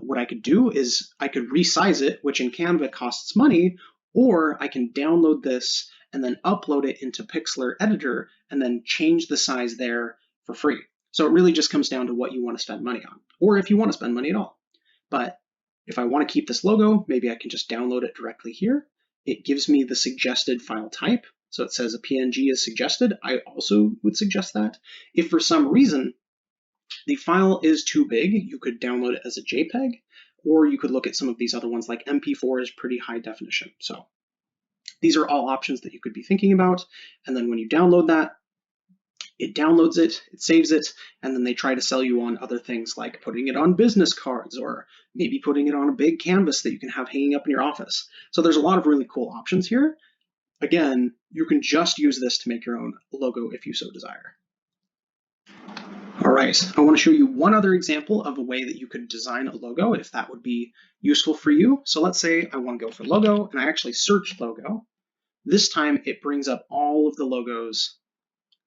What I could do is I could resize it, which in Canva costs money, or I can download this and then upload it into Pixlr Editor and then change the size there for free. So it really just comes down to what you want to spend money on, or if you want to spend money at all. But if I want to keep this logo, maybe I can just download it directly here. It gives me the suggested file type. So it says a PNG is suggested. I also would suggest that. If for some reason the file is too big, you could download it as a JPEG, or you could look at some of these other ones like MP4 is pretty high definition. So these are all options that you could be thinking about. And then when you download that, it downloads it, it saves it, and then they try to sell you on other things like putting it on business cards or maybe putting it on a big canvas that you can have hanging up in your office. So there's a lot of really cool options here. Again, you can just use this to make your own logo if you so desire. All right, I want to show you one other example of a way that you could design a logo if that would be useful for you. So let's say I want to go for logo and I actually search logo. This time it brings up all of the logos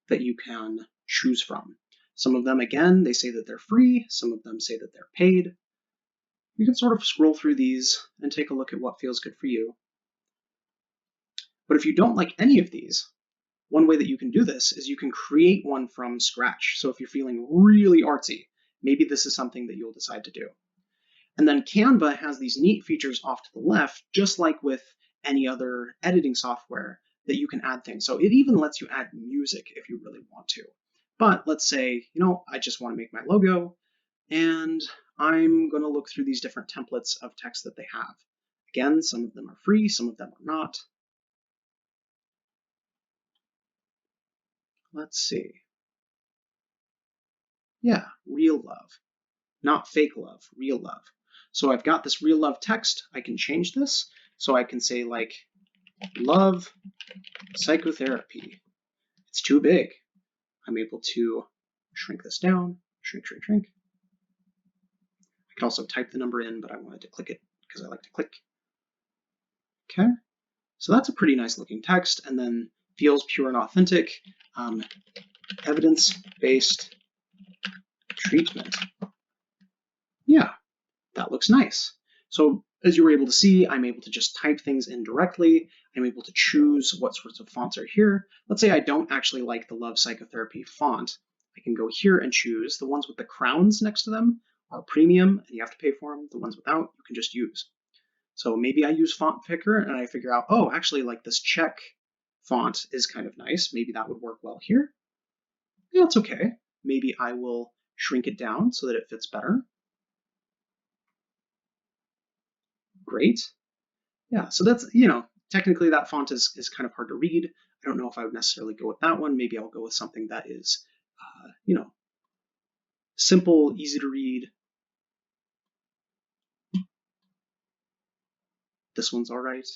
that you can choose from. Some of them, again, they say that they're free. Some of them say that they're paid. You can sort of scroll through these and take a look at what feels good for you. But if you don't like any of these, one way that you can do this is you can create one from scratch. So if you're feeling really artsy, maybe this is something that you'll decide to do. And then Canva has these neat features off to the left, just like with any other editing software, that you can add things. So it even lets you add music if you really want to. But let's say, I just want to make my logo, and I'm going to look through these different templates of text that they have. Again, some of them are free, some of them are not. Let's see. Yeah, real love. Not fake love, real love. So I've got this real love text. I can change this. So I can say like, love psychotherapy. It's too big. I'm able to shrink this down, shrink, shrink, shrink. I can also type the number in, but I wanted to click it because I like to click. Okay, so that's a pretty nice looking text, and then feels pure and authentic. Evidence-based treatment. Yeah, that looks nice. So as you were able to see, I'm able to just type things in directly. I'm able to choose what sorts of fonts are here. Let's say I don't actually like the Love Psychotherapy font. I can go here and choose. The ones with the crowns next to them are premium and you have to pay for them. The ones without, you can just use. So maybe I use Font Picker and I figure out, oh, actually like this Czech font is kind of nice. Maybe that would work well here. Yeah, it's okay. Maybe I will shrink it down so that it fits better. Great. Yeah, so that's, technically that font is kind of hard to read. I don't know if I would necessarily go with that one. Maybe I'll go with something that is, simple, easy to read. This one's all right.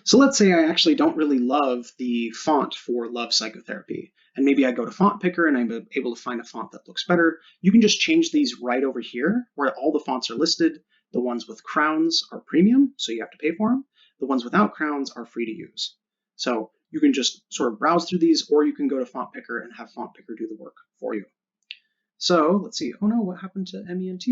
So let's say I actually don't really love the font for Love Psychotherapy, and maybe I go to Font Picker and I'm able to find a font that looks better. You can just change these right over here where all the fonts are listed. The ones with crowns are premium, so you have to pay for them. The ones without crowns are free to use. So you can just sort of browse through these, or you can go to Font Picker and have Font Picker do the work for you. So let's see. Oh no, what happened to MENT?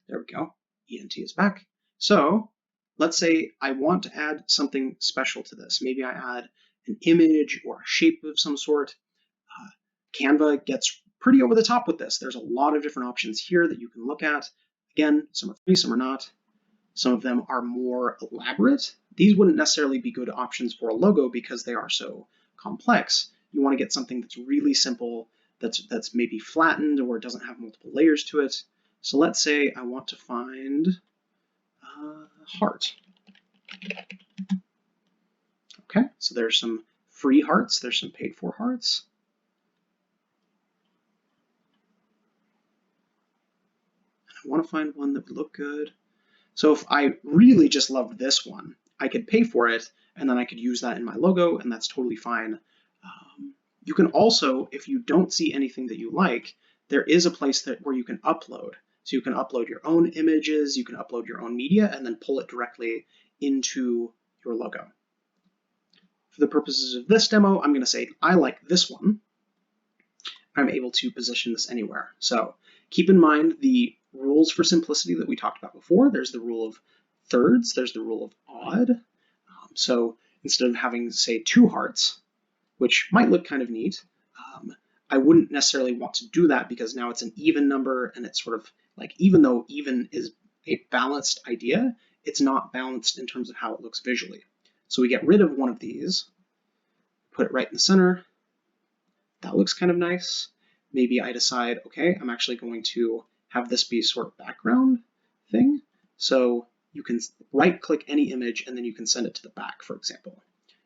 There we go. ENT is back. So let's say I want to add something special to this. Maybe I add an image or a shape of some sort. Canva gets pretty over the top with this. There's a lot of different options here that you can look at. Again, some are free, some are not. Some of them are more elaborate. These wouldn't necessarily be good options for a logo because they are so complex. You want to get something that's really simple, that's maybe flattened or doesn't have multiple layers to it. So let's say I want to find heart. Okay, so there's some free hearts, there's some paid for hearts. I want to find one that would look good. So if I really just loved this one, I could pay for it and then I could use that in my logo, and that's totally fine. You can also, if you don't see anything that you like, there is a place where you can upload. So you can upload your own images, you can upload your own media, and then pull it directly into your logo. For the purposes of this demo, I'm going to say I like this one. I'm able to position this anywhere. So keep in mind the rules for simplicity that we talked about before. There's the rule of thirds, there's the rule of odd. So instead of having, say, 2 hearts, which might look kind of neat, I wouldn't necessarily want to do that because now it's an even number, and it's sort of like, even though even is a balanced idea, it's not balanced in terms of how it looks visually. So we get rid of one of these, put it right in the center. That looks kind of nice. Maybe I decide, okay, I'm actually going to have this be sort of background thing. So you can right-click any image and then you can send it to the back, for example.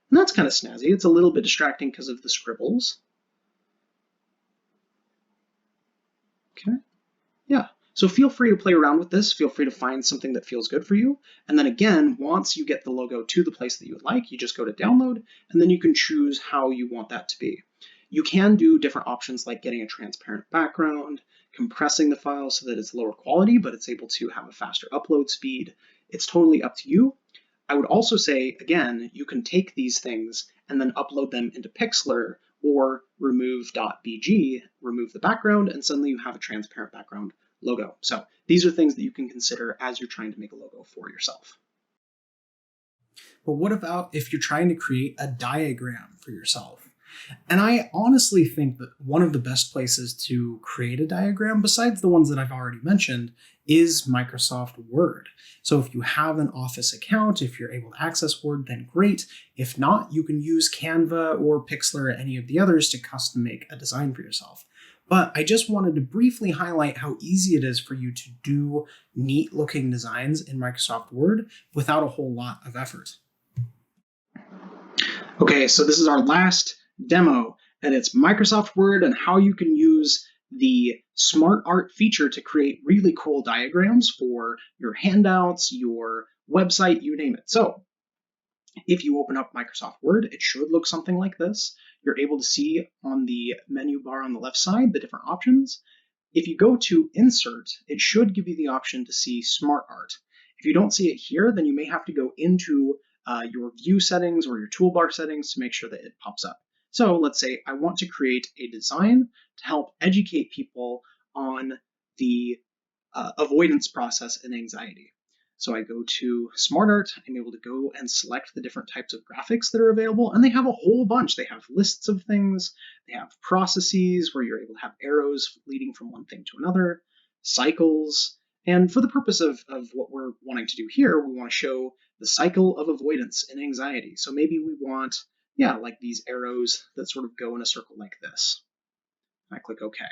And that's kind of snazzy. It's a little bit distracting because of the scribbles. Okay, yeah. So feel free to play around with this. Feel free to find something that feels good for you. And then again, once you get the logo to the place that you would like, you just go to download, and then you can choose how you want that to be. You can do different options like getting a transparent background, compressing the file so that it's lower quality, but it's able to have a faster upload speed. It's totally up to you. I would also say, again, you can take these things and then upload them into Pixlr or remove.bg, remove the background, and suddenly you have a transparent background logo. So these are things that you can consider as you're trying to make a logo for yourself. But what about if you're trying to create a diagram for yourself? And I honestly think that one of the best places to create a diagram, besides the ones that I've already mentioned, is Microsoft Word. So if you have an Office account, if you're able to access Word, then great. If not, you can use Canva or Pixlr or any of the others to custom make a design for yourself. But I just wanted to briefly highlight how easy it is for you to do neat looking designs in Microsoft Word without a whole lot of effort. Okay, so this is our last demo, and it's Microsoft Word and how you can use the Smart Art feature to create really cool diagrams for your handouts, your website, you name it. So if you open up Microsoft Word, it should look something like this. You're able to see on the menu bar on the left side the different options. If you go to Insert, it should give you the option to see Smart Art. If you don't see it here, then you may have to go into your view settings or your toolbar settings to make sure that it pops up. So let's say I want to create a design to help educate people on the avoidance process and anxiety. So I go to Smart Art, I'm able to go and select the different types of graphics that are available, and they have a whole bunch. They have lists of things, they have processes where you're able to have arrows leading from one thing to another, cycles, and for the purpose of what we're wanting to do here, we want to show the cycle of avoidance and anxiety. So maybe we want, yeah, like these arrows that sort of go in a circle like this. I click OK.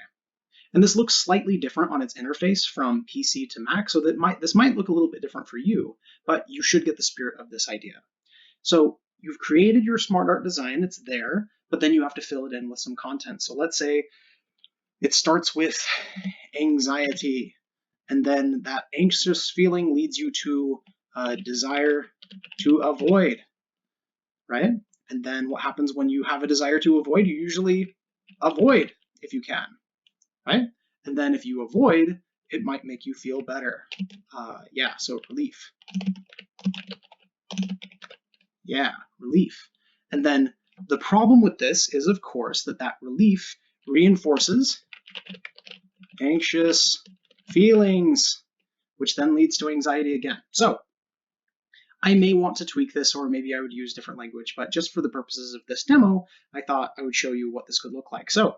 And this looks slightly different on its interface from PC to Mac, so this might look a little bit different for you, but you should get the spirit of this idea. So you've created your Smart Art design, it's there, but then you have to fill it in with some content. So let's say it starts with anxiety, and then that anxious feeling leads you to desire to avoid, right? And then what happens when you have a desire to avoid? You usually avoid if you can, right? And then if you avoid, it might make you feel better. Yeah, so relief. Yeah, relief. And then the problem with this is, of course, that relief reinforces anxious feelings, which then leads to anxiety again. So I may want to tweak this, or maybe I would use different language, but just for the purposes of this demo, I thought I would show you what this could look like. So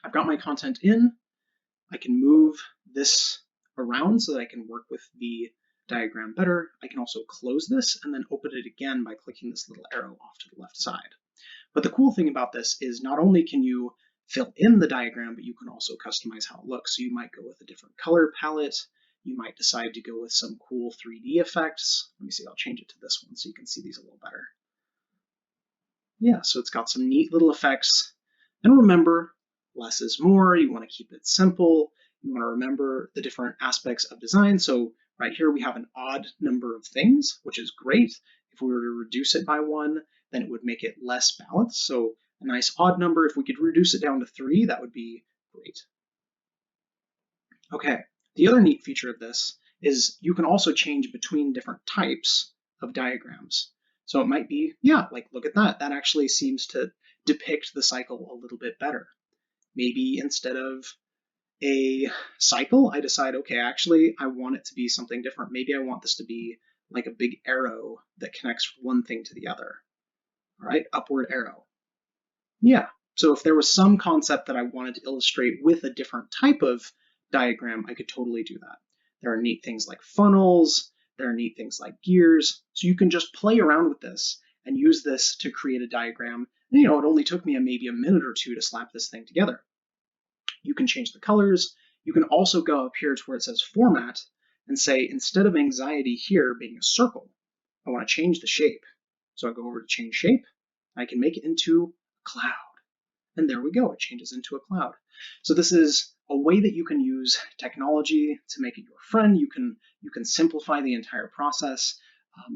I've got my content in. I can move this around so that I can work with the diagram better. I can also close this and then open it again by clicking this little arrow off to the left side. But the cool thing about this is not only can you fill in the diagram, but you can also customize how it looks. So you might go with a different color palette. You might decide to go with some cool 3D effects. Let me see, I'll change it to this one so you can see these a little better. Yeah, so it's got some neat little effects. And remember, less is more. You want to keep it simple. You want to remember the different aspects of design. So right here we have an odd number of things, which is great. If we were to reduce it by 1, then it would make it less balanced. So a nice odd number, if we could reduce it down to 3, that would be great. Okay, the other neat feature of this is you can also change between different types of diagrams. So it might be, yeah, like look at that. That actually seems to depict the cycle a little bit better. Maybe instead of a cycle, I decide, okay, actually, I want it to be something different. Maybe I want this to be like a big arrow that connects one thing to the other. All right, upward arrow. Yeah, so if there was some concept that I wanted to illustrate with a different type of diagram, I could totally do that. There are neat things like funnels, there are neat things like gears, so you can just play around with this and use this to create a diagram. And, it only took me maybe a minute or two to slap this thing together. You can change the colors. You can also go up here to where it says format and say, instead of anxiety here being a circle, I want to change the shape. So I go over to change shape. I can make it into a cloud. And there we go, it changes into a cloud. So this is a way that you can use technology to make it your friend. You can simplify the entire process,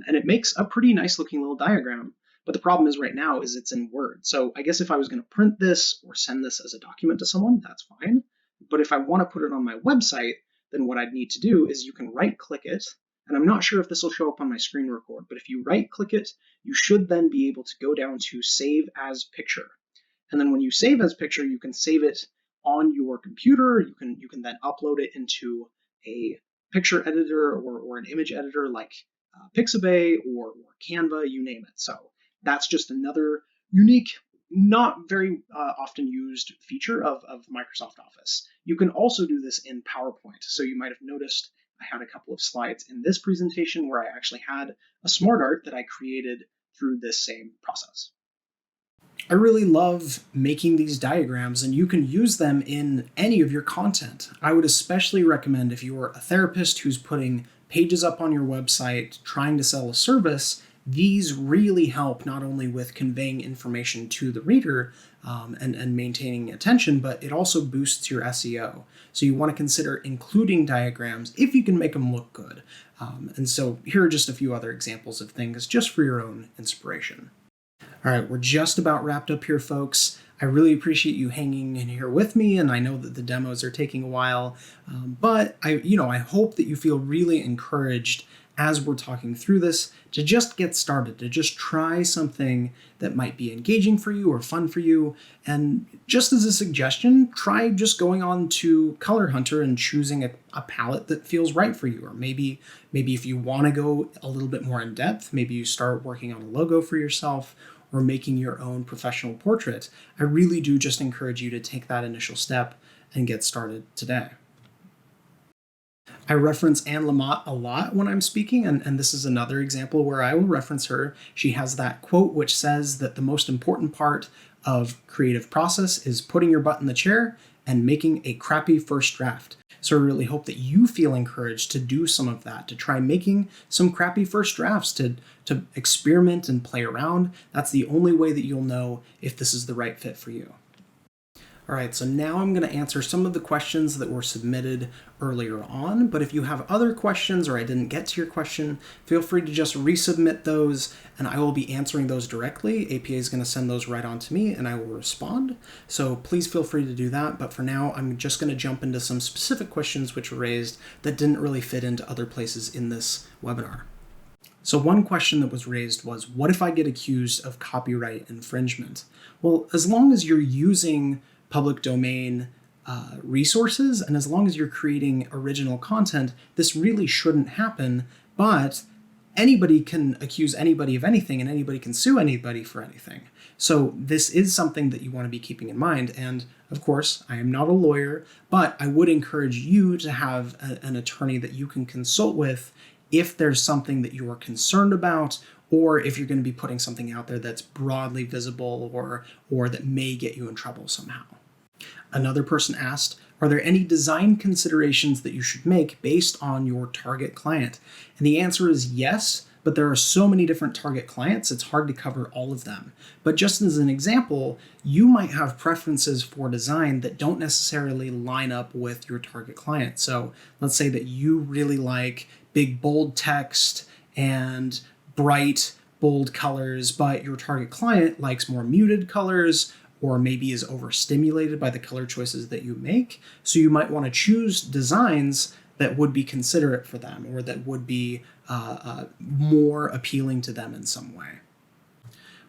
and it makes a pretty nice looking little diagram. But the problem is right now is it's in Word. So I guess if I was going to print this or send this as a document to someone, that's fine. But if I want to put it on my website, then what I'd need to do is you can right click it. And I'm not sure if this will show up on my screen record, but if you right click it, you should then be able to go down to Save as Picture. And then when you save as picture, you can save it on your computer. You can then upload it into a picture editor or an image editor like Pixabay or Canva, you name it. So that's just another unique, not very often used feature of Microsoft Office. You can also do this in PowerPoint. So you might have noticed I had a couple of slides in this presentation where I actually had a smart art that I created through this same process. I really love making these diagrams, and you can use them in any of your content. I would especially recommend if you're a therapist who's putting pages up on your website, trying to sell a service, these really help not only with conveying information to the reader and maintaining attention, but it also boosts your SEO. So you want to consider including diagrams if you can make them look good. And so here are just a few other examples of things just for your own inspiration. All right, we're just about wrapped up here, folks. I really appreciate you hanging in here with me, and I know that the demos are taking a while, but I hope that you feel really encouraged as we're talking through this to just get started, to just try something that might be engaging for you or fun for you. And just as a suggestion, try just going on to Color Hunter and choosing a palette that feels right for you. Or maybe if you want to go a little bit more in depth, maybe you start working on a logo for yourself or making your own professional portrait. I really do just encourage you to take that initial step and get started today. I reference Anne Lamott a lot when I'm speaking, and this is another example where I will reference her. She has that quote which says that the most important part of creative process is putting your butt in the chair and making a crappy first draft. So I really hope that you feel encouraged to do some of that, to try making some crappy first drafts, to experiment and play around. That's the only way that you'll know if this is the right fit for you. All right, so now I'm going to answer some of the questions that were submitted earlier on, but if you have other questions or I didn't get to your question, feel free to just resubmit those and I will be answering those directly. APA is going to send those right on to me and I will respond. So please feel free to do that, but for now I'm just going to jump into some specific questions which were raised that didn't really fit into other places in this webinar. So one question that was raised was, what if I get accused of copyright infringement? Well, as long as you're using public domain resources, and as long as you're creating original content, this really shouldn't happen, but anybody can accuse anybody of anything and anybody can sue anybody for anything. So this is something that you want to be keeping in mind. And of course, I am not a lawyer, but I would encourage you to have an attorney that you can consult with if there's something that you are concerned about, or if you're going to be putting something out there that's broadly visible or that may get you in trouble somehow. Another person asked, are there any design considerations that you should make based on your target client? And the answer is yes, but there are so many different target clients, it's hard to cover all of them. But just as an example, you might have preferences for design that don't necessarily line up with your target client. So let's say that you really like big, bold text and bright, bold colors, but your target client likes more muted colors, or maybe is overstimulated by the color choices that you make. So you might want to choose designs that would be considerate for them, or that would be more appealing to them in some way.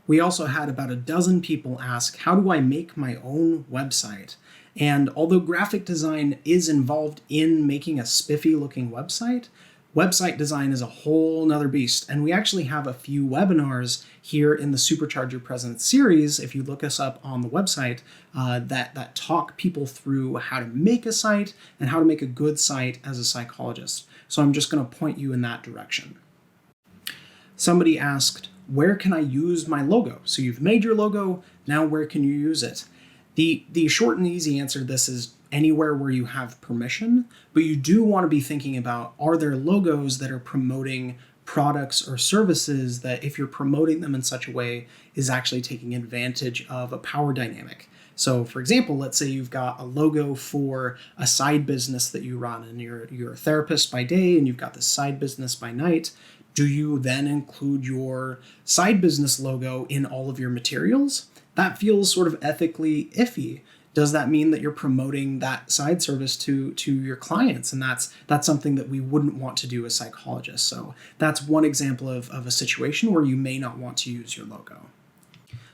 We also had about a dozen people ask, how do I make my own website? And although graphic design is involved in making a spiffy looking website design is a whole nother beast. And we actually have a few webinars here in the Supercharge Your Presence series, if you look us up on the website, that talk people through how to make a site and how to make a good site as a psychologist. So I'm just going to point you in that direction. Somebody asked, where can I use my logo? So you've made your logo, now where can you use it? The short and easy answer to this is anywhere where you have permission, but you do want to be thinking about, are there logos that are promoting products or services that, if you're promoting them in such a way, is actually taking advantage of a power dynamic? So for example, let's say you've got a logo for a side business that you run and you're a therapist by day and you've got this side business by night. Do you then include your side business logo in all of your materials? That feels sort of ethically iffy. Does that mean that you're promoting that side service to your clients? And that's something that we wouldn't want to do as psychologists. So that's one example of a situation where you may not want to use your logo.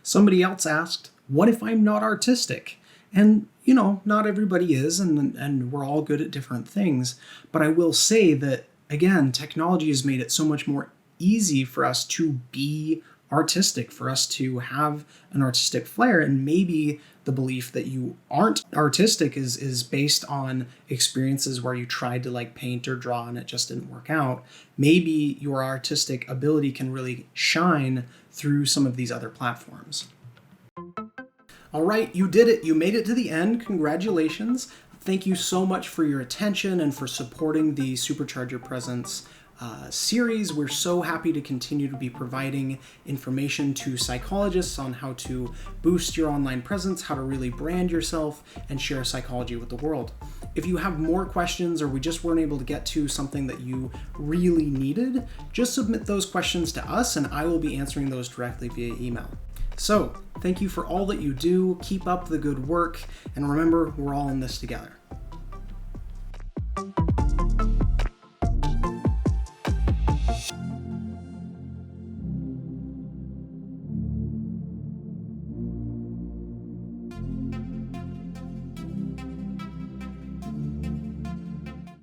Somebody else asked, what if I'm not artistic? And, not everybody is, and we're all good at different things. But I will say that, again, technology has made it so much more easy for us to be artistic, for us to have an artistic flair. And maybe the belief that you aren't artistic is based on experiences where you tried to paint or draw and it just didn't work out. Maybe your artistic ability can really shine through some of these other platforms. All right, you did it. You made it to the end. Congratulations. Thank you so much for your attention and for supporting the Supercharge Your Presence series. We're so happy to continue to be providing information to psychologists on how to boost your online presence, how to really brand yourself, and share psychology with the world. If you have more questions or we just weren't able to get to something that you really needed, just submit those questions to us and I will be answering those directly via email. So, thank you for all that you do. Keep up the good work, and remember, we're all in this together.